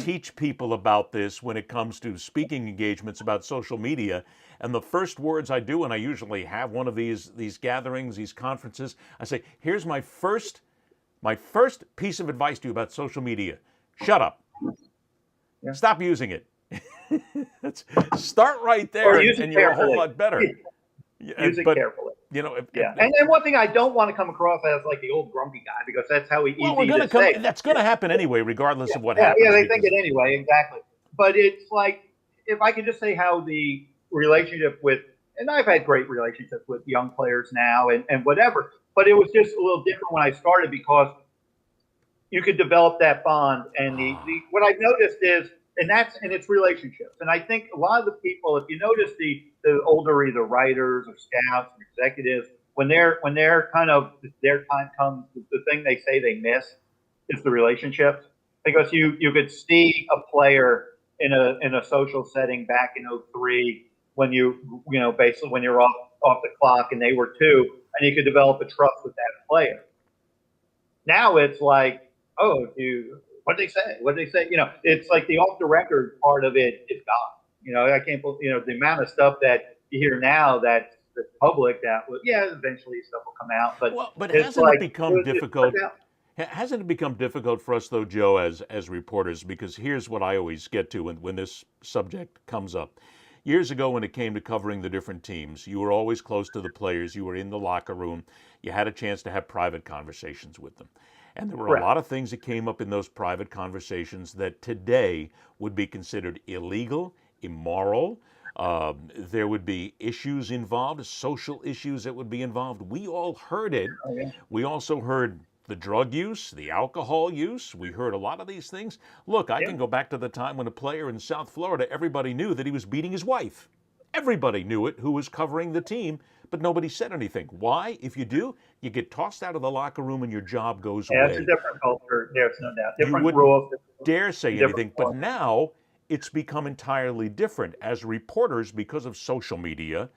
teach people about this when it comes to speaking engagements about social media. And the first words I do when I usually have one of these gatherings, these conferences, I say, here's my first piece of advice to you about social media. Shut up. Yeah. Stop using it. Start right there, and you're a whole lot better. Use it carefully. And then one thing I don't want to come across as like the old grumpy guy, because that's how we easy to say. That's going to happen anyway, regardless of what happens. Yeah, they think it anyway, exactly. But it's like, if I could just say how the relationship with, and I've had great relationships with young players now and whatever, but it was just a little different when I started, because you could develop that bond. And what I've noticed is, and it's relationships. And I think a lot of the people, if you notice the older either writers or scouts or executives, when they're kind of, their time comes, the thing they say they miss is the relationships. Because you could see a player in a social setting back in 2003 when basically when you're off the clock and they were too, and you could develop a trust with that player. Now it's like, oh, what did they say? What did they say? It's like the off the record part of it is gone. I can't believe, the amount of stuff that you hear now that's public that eventually stuff will come out. But hasn't it become difficult? Hasn't it become difficult for us though, Joe, as reporters? Because here's what I always get to when this subject comes up. Years ago, when it came to covering the different teams, you were always close to the players. You were in the locker room. You had a chance to have private conversations with them. And there were a lot of things that came up in those private conversations that today would be considered illegal, immoral. There would be issues involved, social issues that would be involved. We all heard it. We also heard the drug use, the alcohol use. We heard a lot of these things. Look, I can go back to the time when a player in South Florida, everybody knew that he was beating his wife. Everybody knew it who was covering the team, but nobody said anything. Why? If you do, you get tossed out of the locker room and your job goes away. It's a different culture. There's no doubt. You Different wouldn't rules. dare say anything, but now it's become entirely different. As reporters, because of social media,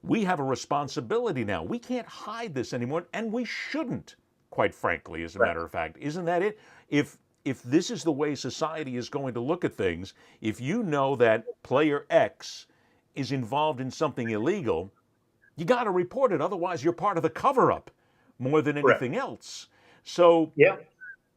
we have a responsibility now. We can't hide this anymore, and we shouldn't, quite frankly, as a matter of fact. Isn't that it? If this is the way society is going to look at things, if you know that player X is involved in something illegal, you got to report it. Otherwise, you're part of the cover-up more than anything else. So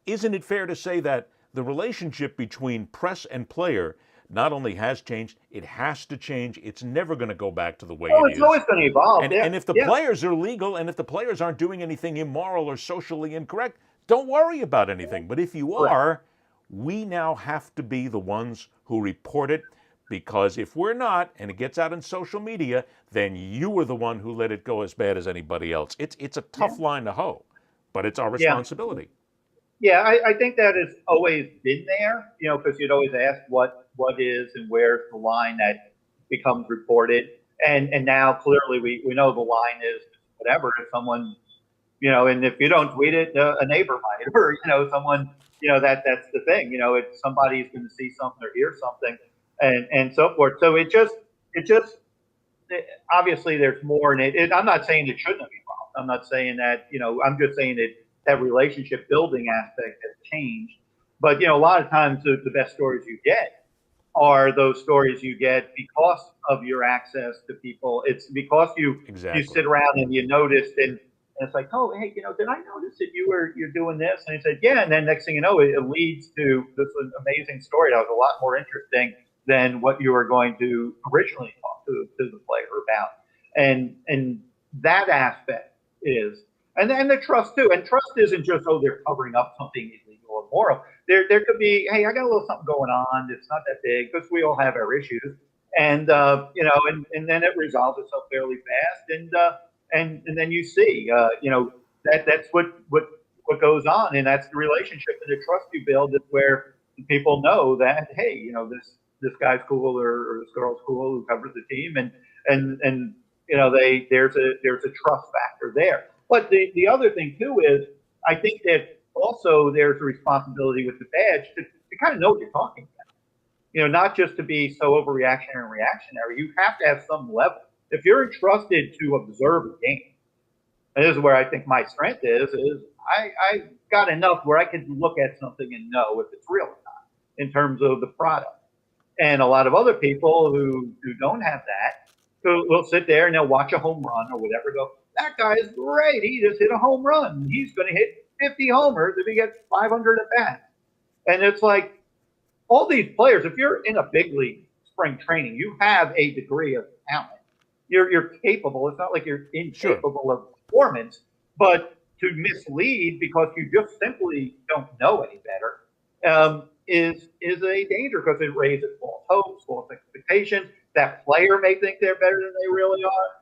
isn't it fair to say that the relationship between press and player not only has changed, it has to change. It's never going to go back to the way it is. It's always going to evolve. And if the players are legal, and if the players aren't doing anything immoral or socially incorrect, don't worry about anything. But if you are, we now have to be the ones who report it, because if we're not, and it gets out in social media, then you were the one who let it go as bad as anybody else. It's a tough line to hoe, but it's our responsibility. Yeah, I think that has always been there, because you'd always ask what is and where's the line that becomes reported. And now clearly we know the line is whatever. If someone, and if you don't tweet it, a neighbor might, or, someone, that's the thing, if somebody's going to see something or hear something and so forth. So it just obviously there's more in it. I'm not saying it shouldn't have evolved. I'm not saying that, I'm just saying that relationship building aspect has changed. But, a lot of times the best stories you get are those stories you get because of your access to people. It's because you sit around and you noticed and it's like, oh, hey, did I notice that you're doing this? And he said, yeah. And then next thing you know, it leads to this amazing story that was a lot more interesting than what you were going to originally talk to the player about. And that aspect is, and the trust too. And trust isn't just, they're covering up something illegal or immoral. There could be, hey, I got a little something going on. It's not that big, because we all have our issues. And, and then it resolves itself fairly fast. And then you see, that's what goes on. And that's the relationship and the trust you build, is where people know that, hey, this guy's cool or this girl's cool who covers the team. And there's a trust factor there. But the other thing too is, I think that also there's a responsibility with the badge to kind of know what you're talking about. Not just to be so overreactionary and reactionary. You have to have some level. If you're entrusted to observe a game, and this is where I think my strength is I got enough where I can look at something and know if it's real or not in terms of the product. And a lot of other people who don't have that will sit there and they'll watch a home run or whatever, go, that guy is great. He just hit a home run. He's going to hit 50 homers if he gets 500 at bats. And it's like, all these players, if you're in a big league spring training, you have a degree of talent. You're capable. It's not like you're incapable of performance, but to mislead because you just simply don't know any better is a danger, because it raises false hopes, false expectations. That player may think they're better than they really are.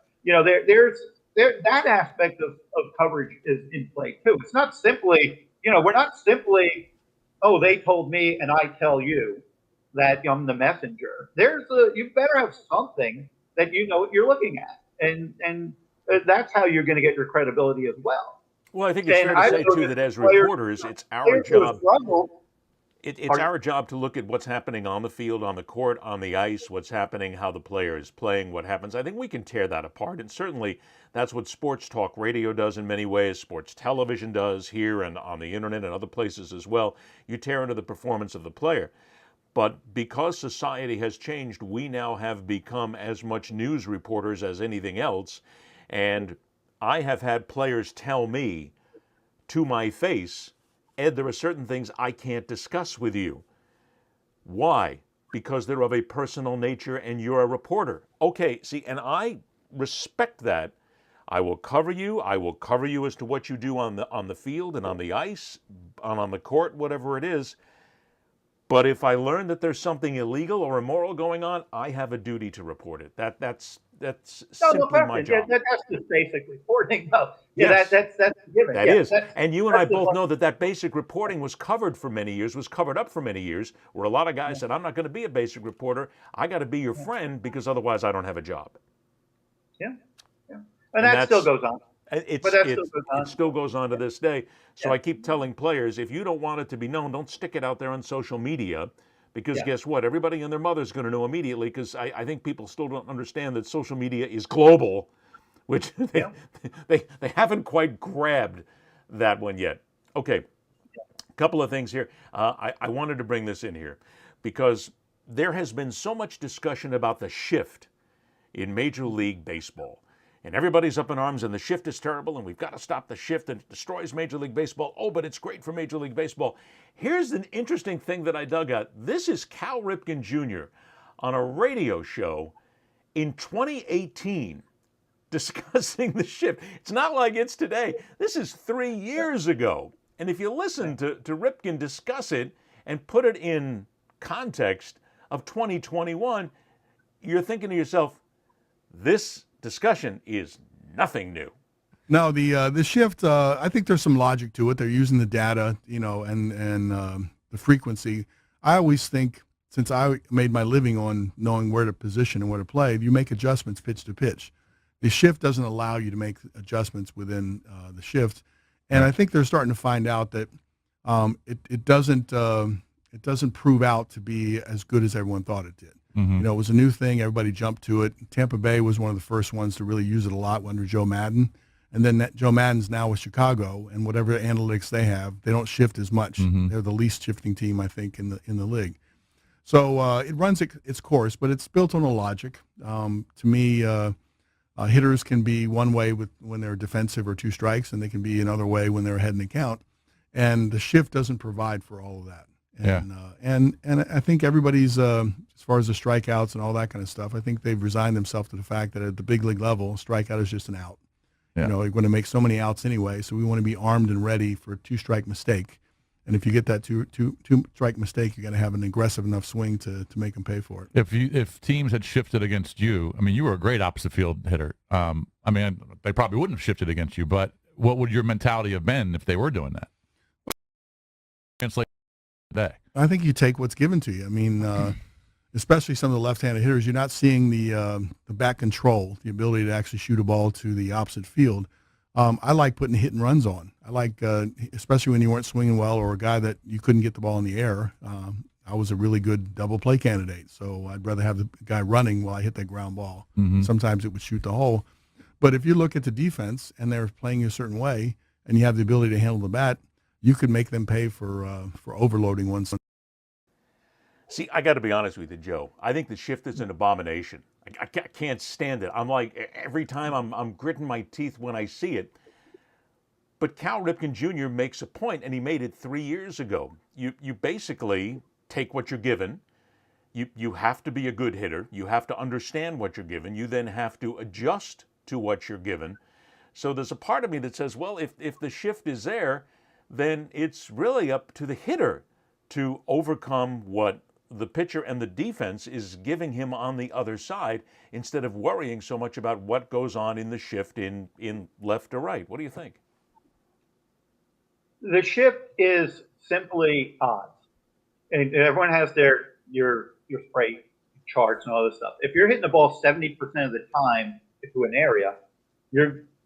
That aspect of coverage is in play too. It's not simply, we're not simply, oh, they told me and I tell you that I'm the messenger. You better have something that you know what you're looking at, and that's how you're going to get your credibility as well. Well, I think it's fair to say too that as reporters, it's our job. It's our job to look at what's happening on the field, on the court, on the ice, what's happening, how the player is playing, what happens. I think we can tear that apart, and certainly that's what sports talk radio does in many ways, sports television does here and on the internet and other places as well. You tear into the performance of the player. But because society has changed, we now have become as much news reporters as anything else, and I have had players tell me to my face, Ed, there are certain things I can't discuss with you. Why? because they're of a personal nature and you're a reporter. Okay, see, and I respect that. I will cover you. I will cover you as to what you do on the field and on the ice, on the court, whatever it is. But if I learn that there's something illegal or immoral going on, I have a duty to report it. That's simply my job. That's just basic reporting. No, yes. that's a given. That is. And you and I both know that basic reporting was covered for many years, was covered up for many years, where a lot of guys said, I'm not going to be a basic reporter. I got to be your friend because otherwise I don't have a job. Yeah. And that still goes on. It still goes on to this day. So I keep telling players, if you don't want it to be known, don't stick it out there on social media, because guess what? Everybody and their mother's going to know immediately, because I think people still don't understand that social media is global, which they haven't quite grabbed that one yet. Okay, a couple of things here. I wanted to bring this in here because there has been so much discussion about the shift in Major League Baseball. And everybody's up in arms, and the shift is terrible, and we've got to stop the shift, and it destroys Major League Baseball. Oh, but it's great for Major League Baseball. Here's an interesting thing that I dug out. This is Cal Ripken Jr. on a radio show in 2018 discussing the shift. It's not like it's today. This is 3 years ago. And if you listen to Ripken discuss it and put it in context of 2021, you're thinking to yourself, this discussion is nothing new. No, the shift. I think there's some logic to it. They're using the data, and the frequency. I always think, since I made my living on knowing where to position and where to play, you make adjustments pitch to pitch. The shift doesn't allow you to make adjustments within the shift, and I think they're starting to find out that it doesn't prove out to be as good as everyone thought it did. Mm-hmm. It was a new thing. Everybody jumped to it. Tampa Bay was one of the first ones to really use it a lot under Joe Madden. And then Joe Madden's now with Chicago, and whatever analytics they have, they don't shift as much. Mm-hmm. They're the least shifting team, I think, in the league. So it runs its course, but it's built on a logic. To me, hitters can be one way when they're defensive or two strikes, and they can be another way when they're ahead in the count. And the shift doesn't provide for all of that. And I think everybody's, as far as the strikeouts and all that kind of stuff, I think they've resigned themselves to the fact that at the big league level, strikeout is just an out. Yeah. You're going to make so many outs anyway, so we want to be armed and ready for a two-strike mistake. And if you get that two-strike mistake, you got to have an aggressive enough swing to make them pay for it. If teams had shifted against you, I mean, you were a great opposite field hitter. I mean, they probably wouldn't have shifted against you, but what would your mentality have been if they were doing that? It's like today. I think you take what's given to you. I mean, especially some of the left-handed hitters, you're not seeing the back control, the ability to actually shoot a ball to the opposite field. I like putting hit and runs on. I like, especially when you weren't swinging well or a guy that you couldn't get the ball in the air. I was a really good double play candidate, so I'd rather have the guy running while I hit that ground ball. Mm-hmm. Sometimes it would shoot the hole. But if you look at the defense and they're playing a certain way and you have the ability to handle the bat, you could make them pay for overloading one. See, I got to be honest with you, Joe. I think the shift is an abomination. I can't stand it. I'm like, every time I'm gritting my teeth when I see it. But Cal Ripken Jr. makes a point, and he made it 3 years ago. You basically take what you're given. You have to be a good hitter. You have to understand what you're given. You then have to adjust to what you're given. So there's a part of me that says, well, if the shift is there, then it's really up to the hitter to overcome what the pitcher and the defense is giving him on the other side, instead of worrying so much about what goes on in the shift in left or right. What do you think? The shift is simply odds. And everyone has your spray charts and all this stuff. If you're hitting the ball 70% of the time to an area,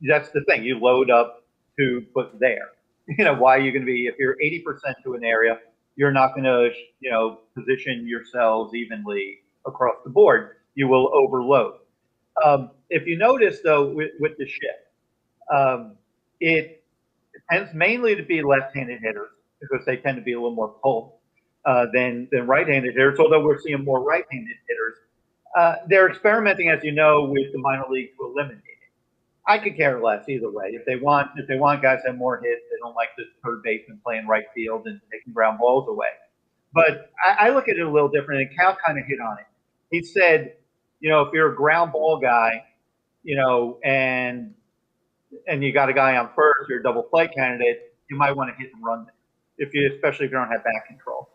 that's the thing. You load up to what's there. Why are you going to be, if you're 80% to an area, you're not going to, position yourselves evenly across the board. You will overload. If you notice, though, with the shift, it tends mainly to be left-handed hitters because they tend to be a little more pulled than right-handed hitters, although we're seeing more right-handed hitters. They're experimenting, as you know, with the minor league to eliminate it. I could care less either way. If they want guys to have more hits, they don't like the third baseman playing right field and taking ground balls away. But I look at it a little different, and Cal kind of hit on it. He said, if you're a ground ball guy, and you got a guy on first, you're a double play candidate, you might want to hit and run there, especially if you don't have back control.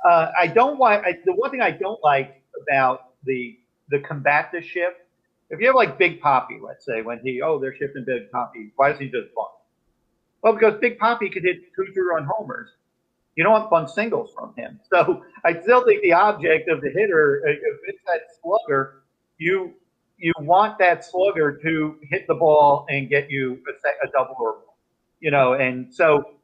The one thing I don't like about the combat shift, if you have like Big Poppy, let's say, when they're shifting Big Poppy, why doesn't he just bunt? Well, because Big Poppy could hit 2 2-run homers. You don't want bunt singles from him. So I still think the object of the hitter, if it's that slugger, you want that slugger to hit the ball and get you a double or more, and so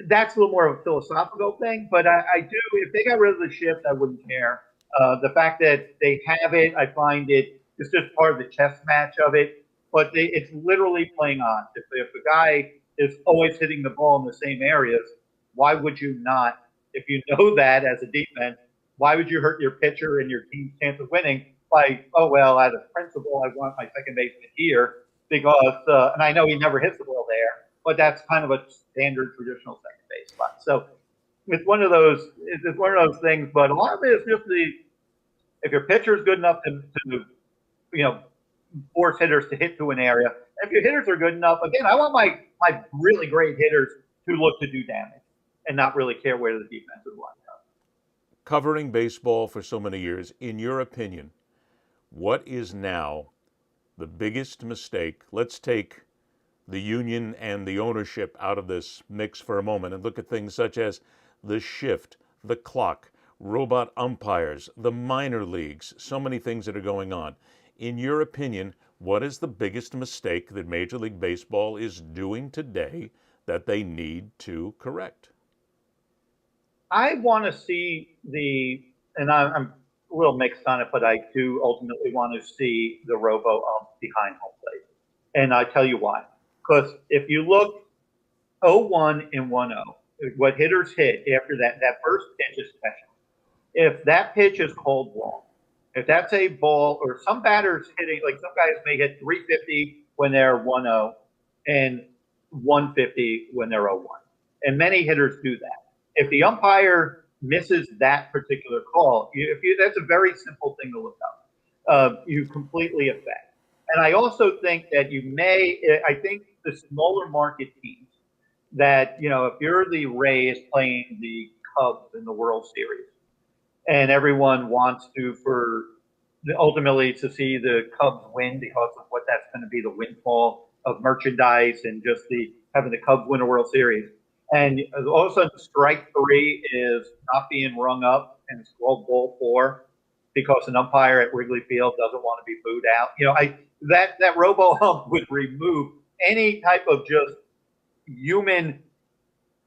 that's a little more of a philosophical thing. But I do, if they got rid of the shift, I wouldn't care. The fact that they have it, I find it's just part of the chess match of it. But it's literally playing on. If the guy is always hitting the ball in the same areas, why would you not? If you know that as a defense, why would you hurt your pitcher and your team's chance of winning by, out of principle, I want my second baseman here because, and I know he never hits the ball there, but that's kind of a standard traditional second base spot. So it's one of those things. But a lot of it is just if your pitcher is good enough to force hitters to hit to an area. If your hitters are good enough, again, I want my really great hitters to look to do damage and not really care where the defense is lined up. Covering baseball for so many years, in your opinion, what is now the biggest mistake? Let's take the union and the ownership out of this mix for a moment and look at things such as the shift, the clock, robot umpires, the minor leagues, so many things that are going on. In your opinion, what is the biggest mistake that Major League Baseball is doing today that they need to correct? I want to see and I'm a little mixed on it, but I do ultimately want to see the robo ump behind home plate. And I tell you why. Because if you look 0-1 and 1-0, what hitters hit after that first pitch especially, if that pitch is cold long, if that's a ball, or some batters hitting, like some guys may hit 350 when they're 1-0 and 150 when they're 0-1. And many hitters do that. If the umpire misses that particular call, that's a very simple thing to look up. You completely affect. And I also think that I think the smaller market teams that, if you're the Rays playing the Cubs in the World Series, and everyone wants ultimately to see the Cubs win because of what that's going to be, the windfall of merchandise and just having the Cubs win a World Series. And all of a sudden, strike 3 is not being rung up and it's called ball 4 because an umpire at Wrigley Field doesn't want to be booed out. That robo hump would remove any type of just human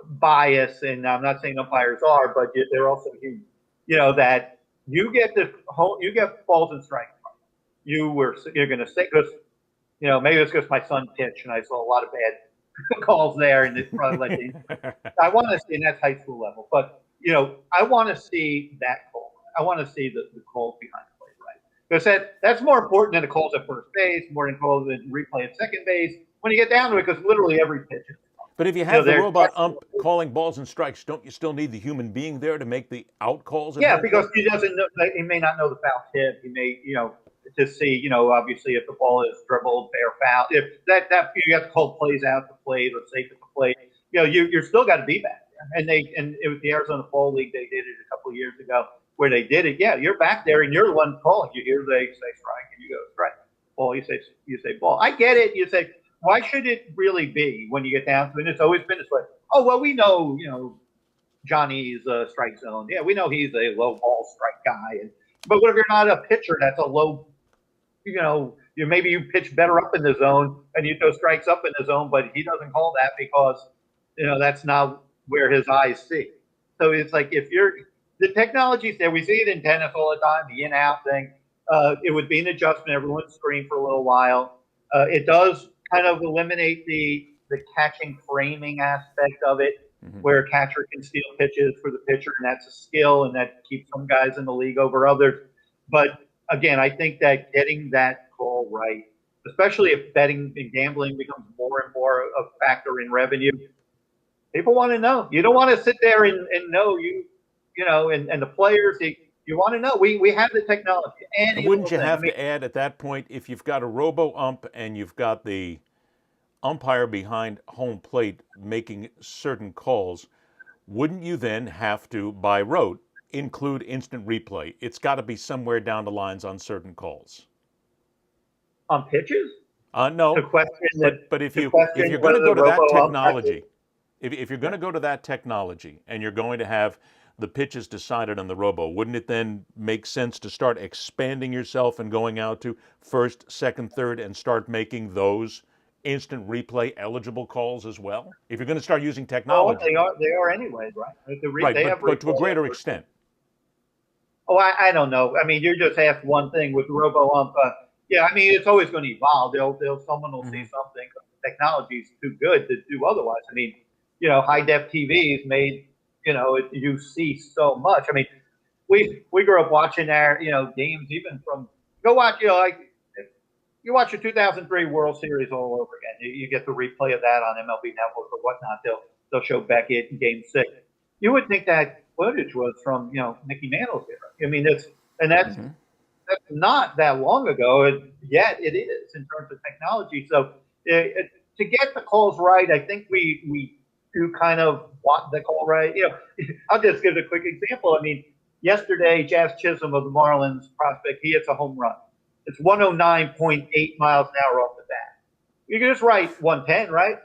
bias, and I'm not saying umpires are, but they're also human. That you get balls and strikes. You're going to say, because maybe it's because my son pitched and I saw a lot of bad calls there, and it probably led to. I want to see, and that's high school level, but I want to see that call. I want to see the calls behind the plate, right? Because that's more important than the calls at first base, more than calls at replay at second base. When you get down to it, because literally every pitch is. But if you have the robot ump calling balls and strikes, don't you still need the human being there to make the out calls? Yeah, because he doesn't know. He may not know the foul tip. He may, to see, obviously if the ball is dribbled, fair foul. If that you have to call plays out the plate or safe at the plate, you're still got to be back there. And it was the Arizona Fall League. They did it a couple of years ago where they did it. Yeah, you're back there and you're the one calling. You hear they say strike and you go strike. Ball, you say ball. I get it. You say, why should it really be when you get down to it? And it's always been this way. Oh, well, we know, Johnny's strike zone. Yeah, we know he's a low ball strike guy. But what if you're not a pitcher that's a low, maybe you pitch better up in the zone and you throw strikes up in the zone, but he doesn't call that because, that's not where his eyes see. So it's like the technology's there. We see it in tennis all the time, the in-out thing. It would be an adjustment. Everyone would screen for a little while. It does kind of eliminate the catching framing aspect of it, where a catcher can steal pitches for the pitcher, and that's a skill, and that keeps some guys in the league over others. But again, I think that getting that call right, especially if betting and gambling becomes more and more a factor in revenue, people want to know. You don't want to sit there and know and the players, you want to know. We have the technology. And wouldn't you have to add at that point, if you've got a robo-ump and you've got the umpire behind home plate making certain calls, wouldn't you then have to, by rote, include instant replay? It's got to be somewhere down the lines on certain calls. On pitches? No, but if you're going to go to that technology, if you're going to go to that technology and you're going to have the pitches decided on the robo, wouldn't it then make sense to start expanding yourself and going out to first, second, third, and start making those instant replay eligible calls as well? If you're going to start using technology. Oh, they are anyways, right? Right, but to a greater extent. Oh, I don't know. I mean, you're just asked one thing with robo-ump. Yeah, I mean, it's always going to evolve. Someone will see something. Technology is too good to do otherwise. I mean, high-def TVs made, you see so much. I mean, we grew up watching our, games even from, go watch, you watch the 2003 World Series all over again. You get the replay of that on MLB Network or whatnot. They'll show Beckett in Game 6. You would think that footage was from, Mickey Mantle's era. I mean, that's not that long ago, yet it is in terms of technology. So to get the calls right, I think we do kind of want the call right. I'll just give a quick example. I mean, yesterday, Jazz Chisholm of the Marlins prospect, he hits a home run. It's 109.8 miles an hour off the bat. You can just write 110, right?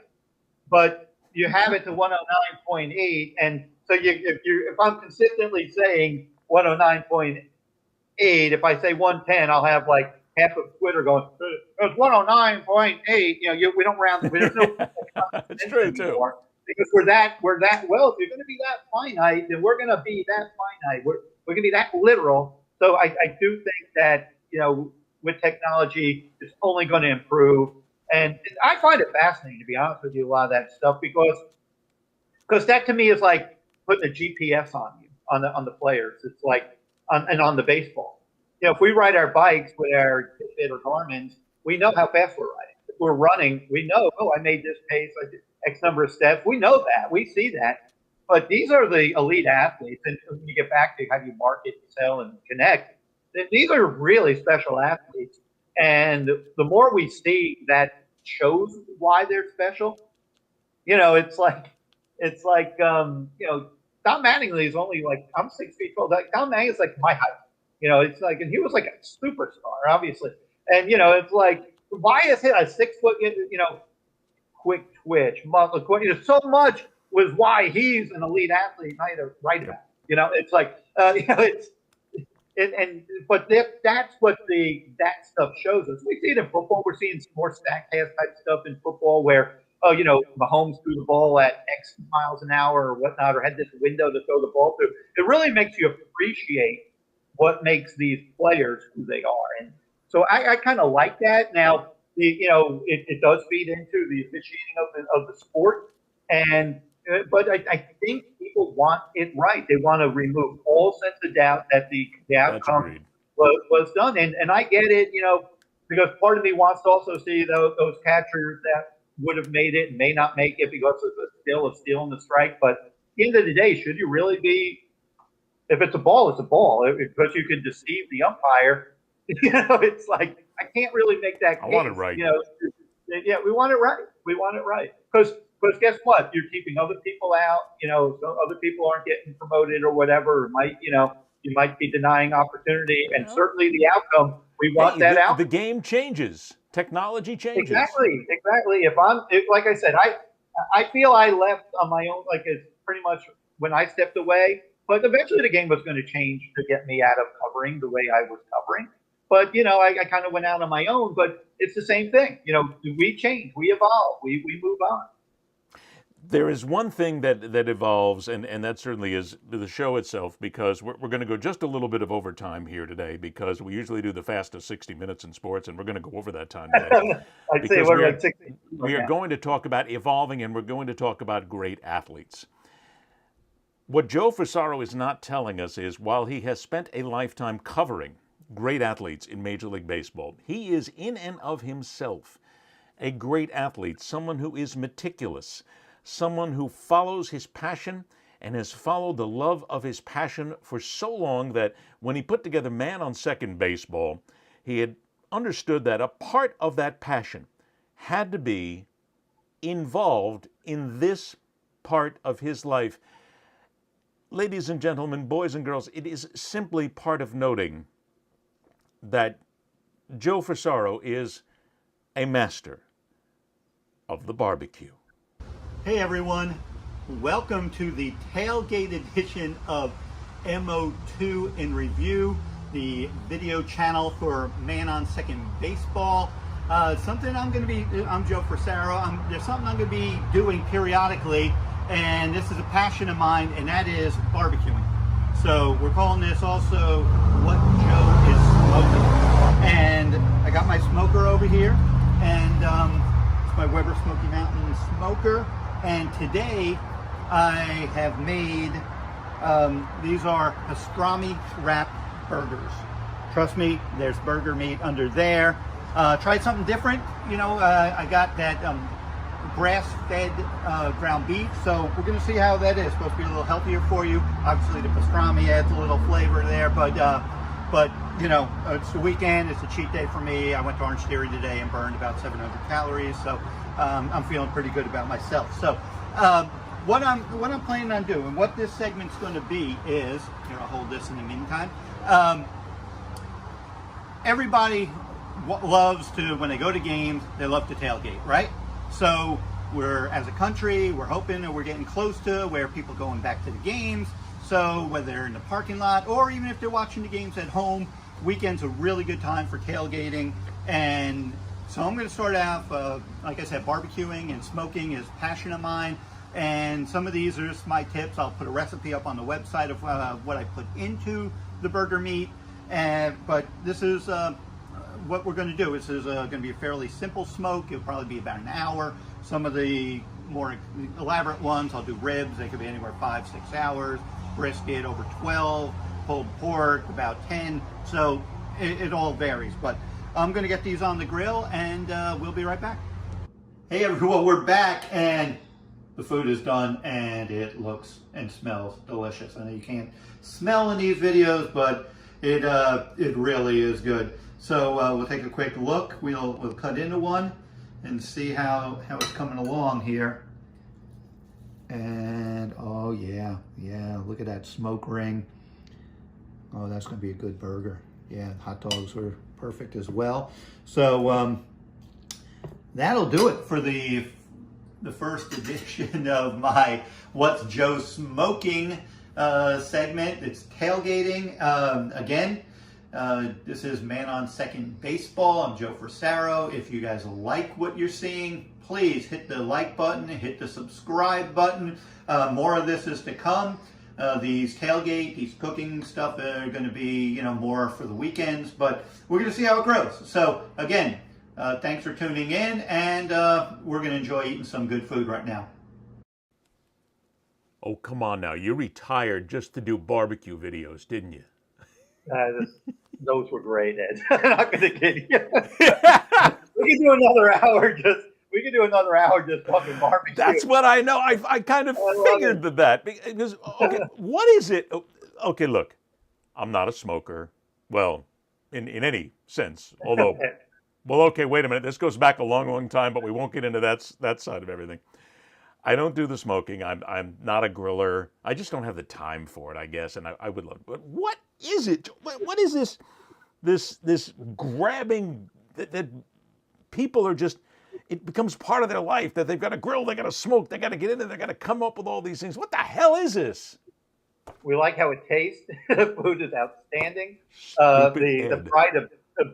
But you have it to 109.8, and so if I'm consistently saying 109.8, if I say 110, I'll have like half of Twitter going, "It's 109.8." We don't round. There's no. That's true too. Because we're that well. If you're going to be that finite, then we're going to be that finite. We're going to be that literal. So I do think that with technology, it's only going to improve. And I find it fascinating, to be honest with you, a lot of that stuff, because that to me is like putting a GPS on you, on the players. It's like on the baseball. If we ride our bikes with our Fitbit or Garmin's, we know how fast we're riding. If we're running, we know, I made this pace, I did X number of steps. We know that. We see that. But these are the elite athletes. And when you get back to how do you market, sell, and connect, these are really special athletes. And the more we see that shows why they're special, it's like Don Mattingly is only like, I'm 6 feet tall. Don Mattingly is like my height. It's like, and he was like a superstar, obviously. And, it's like, why is he a 6 foot, quick twitch, muscle, so much was why he's an elite athlete, not to write about. It's like, but that's what that stuff shows us. We see it in football. We're seeing more Statcast type stuff in football where, Mahomes threw the ball at X miles an hour or whatnot, or had this window to throw the ball through. It really makes you appreciate what makes these players who they are. And so I kind of like that. Now, it does feed into the officiating of the sport. But I think people want it right. They want to remove all sense of doubt that the outcome was done. And I get it, because part of me wants to also see those catchers that would have made it and may not make it because of a steal in the strike. But at the end of the day, should you really be? If it's a ball, it's a ball. Because you can deceive the umpire. It's like I can't really make that case. I want it right. Yeah, we want it right. We want it right. Because guess what? You're keeping other people out. So other people aren't getting promoted or whatever. Or you might be denying opportunity, and certainly the outcome. We want that out. The game changes. Technology changes. Exactly. Like I said, I feel I left on my own. Like it's pretty much when I stepped away. But eventually the game was going to change to get me out of covering the way I was covering. But, I kind of went out on my own. But it's the same thing. We change. We evolve. We move on. There is one thing that evolves, and that certainly is the show itself, because we're going to go just a little bit of overtime here today, because we usually do the fastest 60 minutes in sports, and we're going to go over that time today. I'd say we're at 60. We are going to talk about evolving, and we're going to talk about great athletes. What Joe Frisaro is not telling us is, while he has spent a lifetime covering great athletes in Major League Baseball, he is in and of himself a great athlete, someone who is meticulous, someone who follows his passion and has followed the love of his passion for so long that when he put together Man on Second Baseball, he had understood that a part of that passion had to be involved in this part of his life. Ladies and gentlemen, boys and girls, it is simply part of noting that Joe Frisaro is a master of the barbecue. Hey everyone, welcome to the tailgate edition of MO2 in Review, the video channel for Man on Second Baseball. I'm Joe Frisaro. There's something I'm going to be doing periodically, and this is a passion of mine, and that is barbecuing. So we're calling this also What Joe is Smoking. And I got my smoker over here, and it's my Weber Smoky Mountain smoker. And today I have made, these are pastrami wrapped burgers. Trust me, there's burger meat under there. Tried something different. I got that grass-fed ground beef, so we're going to see how that is. Supposed to be a little healthier for you. Obviously, the pastrami adds a little flavor there, but it's the weekend. It's a cheat day for me. I went to Orange Theory today and burned about 700 calories, so I'm feeling pretty good about myself. So what I'm planning on doing, what this segment's going to be is, here, I'll hold this in the meantime. Everybody loves to, when they go to games, they love to tailgate, right? So as a country, we're hoping that we're getting close to where people going back to the games. So whether they're in the parking lot or even if they're watching the games at home, weekend's a really good time for tailgating. And so I'm going to start off, like I said, barbecuing and smoking is a passion of mine. And some of these are just my tips. I'll put a recipe up on the website of what I put into the burger meat. But this is what we're going to do. This is going to be a fairly simple smoke. It'll probably be about an hour. Some of the more elaborate ones, I'll do ribs. They could be anywhere 5-6 hours. Brisket over 12. Pulled pork about 10. So it all varies. But I'm going to get these on the grill, and we'll be right back. Hey everyone, we're back, and the food is done, and it looks and smells delicious. I know you can't smell in these videos, but it really is good. So we'll take a quick look. We'll cut into one and see how it's coming along here. And oh yeah, look at that smoke ring. Oh, that's gonna be a good burger. Yeah, hot dogs are perfect as well. So that'll do it for the first edition of my What's Joe Smoking segment. It's tailgating. Again, this is Man on Second Baseball. I'm Joe Frisaro. If you guys like what you're seeing, please hit the like button, hit the subscribe button. More of this is to come. These tailgate, these cooking stuff are going to be, more for the weekends, but we're going to see how it grows. So again, thanks for tuning in, and we're going to enjoy eating some good food right now. Oh, come on now. You retired just to do barbecue videos, didn't you? Those were great, Ed. I'm not going to kid you. We can do another hour just talking barbecue. That's what I know. I kind of figured that. Because, okay, what is it? Okay, look, I'm not a smoker. Well, in any sense. Although, well, okay, wait a minute. This goes back a long, long time, but we won't get into that side of everything. I don't do the smoking. I'm not a griller. I just don't have the time for it, I guess, and I would love it. But what is it? What is this grabbing that people are just, it becomes part of their life, that they've got to grill, they got to smoke, they got to get in there, they got to come up with all these things. What the hell is this? We like how it tastes. The food is outstanding. The pride of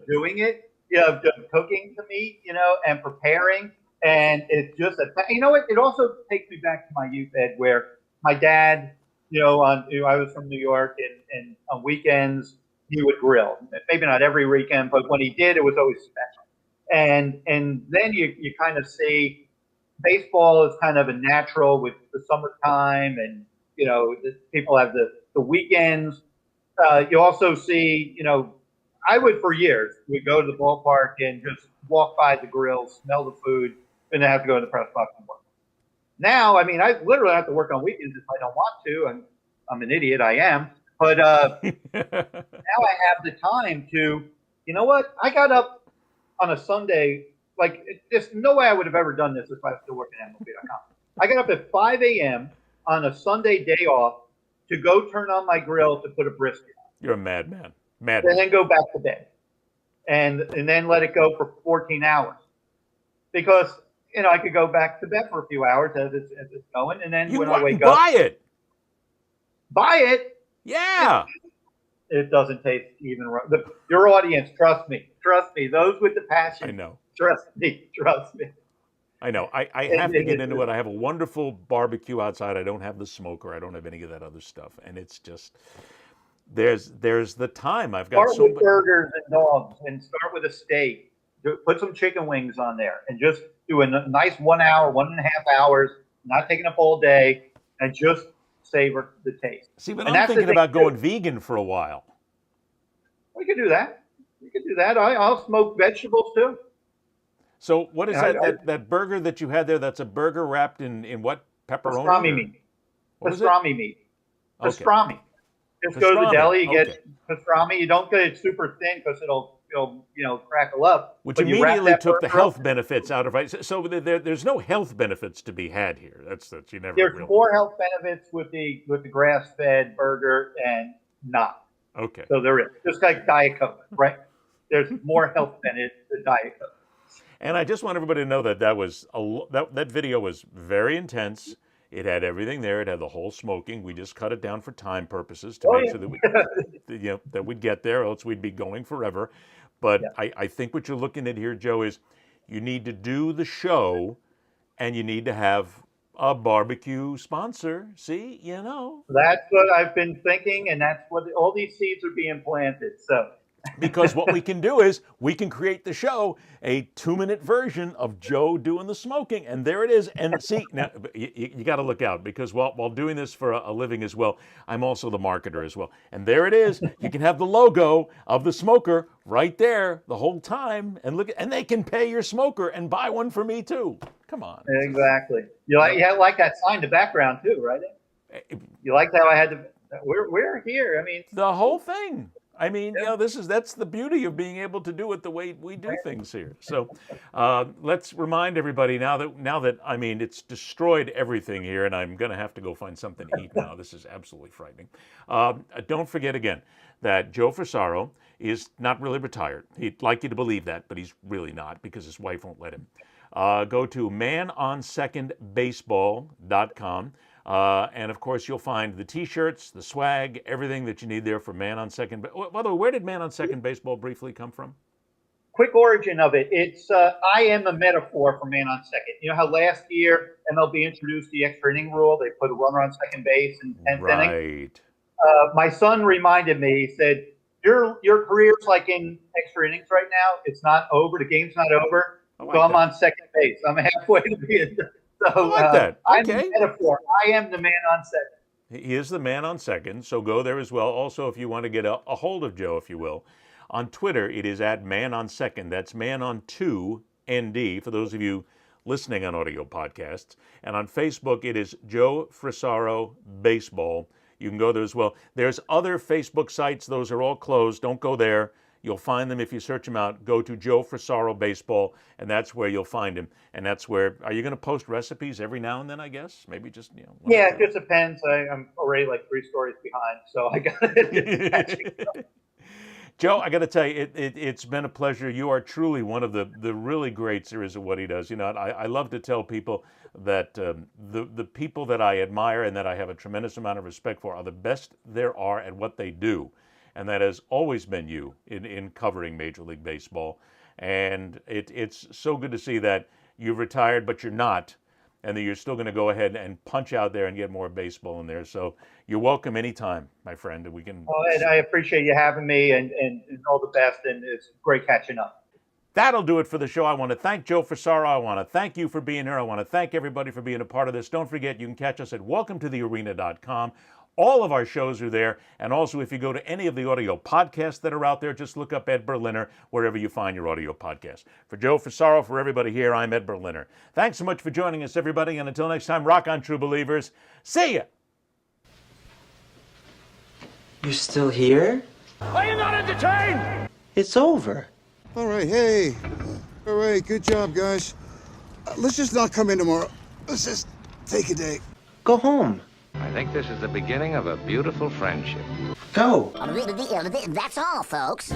doing it, of cooking the meat, and preparing. And it's just it also takes me back to my youth, Ed, where my dad, I was from New York, and on weekends he would grill. Maybe not every weekend, but when he did, it was always special. And then you kind of see baseball is kind of a natural with the summertime, and people have the weekends. You also see, I would for years would go to the ballpark and just walk by the grill, smell the food, and then have to go to the press box and work. Now, I mean, I literally have to work on weekends if I don't want to, and I'm an idiot, I am. But now I have the time to, you know what? I got up on a Sunday, like, there's no way I would have ever done this if I was still working at MLB.com. I got up at 5 a.m. on a Sunday day off to go turn on my grill to put a brisket on. You're a madman. And then go back to bed. And then let it go for 14 hours. Because, you know, I could go back to bed for a few hours as it's going. And then when I wake up. Buy it. Buy it? Yeah. It doesn't taste even right. Your audience, trust me. Trust me. Those with the passion. I know. Trust me. Trust me. I know. I have to get into it. I have a wonderful barbecue outside. I don't have the smoker. I don't have any of that other stuff. And it's just, there's the time. I've got Start with burgers and dogs and start with a steak. Put some chicken wings on there and just do a nice 1 hour, 1.5 hours, not taking up all day, and just savor the taste. See, but I'm thinking about going vegan for a while. We could do that. We could do that. I'll smoke vegetables too. So what is that burger that you had there? That's a burger wrapped in what? Pepperoni? Pastrami meat. Pastrami meat. Okay. Pastrami. Just go to the deli, you get pastrami. You don't get it super thin because it'll crackle up. Which immediately took the health benefits out of it. So there's no health benefits to be had here. That's you never. There's more health benefits with the grass-fed burger and not. Okay. So there is just like Diet Coke, right? There's more health benefits than Diet Coke. And I just want everybody to know that that video was very intense. It had everything there. It had the whole smoking. We just cut it down for time purposes to make sure that that we'd get there, or else we'd be going forever. But I think what you're looking at here, Joe, is you need to do the show, and you need to have a barbecue sponsor. See, That's what I've been thinking, and that's what all these seeds are being planted. So. Because what we can do is we can create the show, a 2-minute version of Joe doing the smoking, and there it is. And see, now you got to look out, because while doing this for a living as well, I'm also the marketer as well. And there it is. You can have the logo of the smoker right there the whole time, and and they can pay your smoker and buy one for me too. Come on. Exactly. You like that sign in the background too, right? You liked how I had to. We're here. I mean, the whole thing. I mean, that's the beauty of being able to do it the way we do things here. So let's remind everybody now that I mean, it's destroyed everything here, and I'm going to have to go find something to eat now. This is absolutely frightening. Don't forget again that Joe Frisaro is not really retired. He'd like you to believe that, but he's really not, because his wife won't let him. Go to manonsecondbaseball.com. And of course, you'll find the T-shirts, the swag, everything that you need there for Man on Second. By the way, where did Man on Second Baseball briefly come from? Quick origin of it. It's I am a metaphor for Man on Second. You know how last year MLB introduced the extra inning rule? They put a runner on second base in 10th inning. Right. My son reminded me. He said, "Your career's like in extra innings right now. It's not over. The game's not over. So I'm on second base. I'm halfway to being." So I like that. Okay. I'm the metaphor. I am the man on second. He is the man on second, so go there as well. Also, if you want to get a hold of Joe, if you will, on Twitter, it is at Man on Second. That's Man on 2 ND for those of you listening on audio podcasts. And on Facebook, it is Joe Frisaro Baseball. You can go there as well. There's other Facebook sites. Those are all closed. Don't go there. You'll find them if you search them out. Go to Joe Frisaro Baseball, and that's where you'll find him. And that's where, are you going to post recipes every now and then, I guess? Maybe just, Yeah, it just depends. I'm already like 3 stories behind, so I got it. Joe, I got to tell you, it's been a pleasure. You are truly one of the really greats there is at what he does. I love to tell people that the people that I admire and that I have a tremendous amount of respect for are the best there are at what they do. And that has always been you in covering Major League Baseball. And it's so good to see that you've retired, but you're not, and that you're still going to go ahead and punch out there and get more baseball in there. So you're welcome anytime, my friend. And we can. Well, and I appreciate you having me, and all the best, and it's great catching up. That'll do it for the show. I want to thank Joe Frisaro. I want to thank you for being here. I want to thank everybody for being a part of this. Don't forget, you can catch us at welcometothearena.com. All of our shows are there. And also, if you go to any of the audio podcasts that are out there, just look up Ed Berliner wherever you find your audio podcast. For Joe Frisaro, for everybody here, I'm Ed Berliner. Thanks so much for joining us, everybody. And until next time, rock on, true believers. See ya! You're still here? Are you not entertained? It's over. All right, hey. All right, good job, guys. Let's just not come in tomorrow. Let's just take a day. Go home. I think this is the beginning of a beautiful friendship. Go. That's all, folks.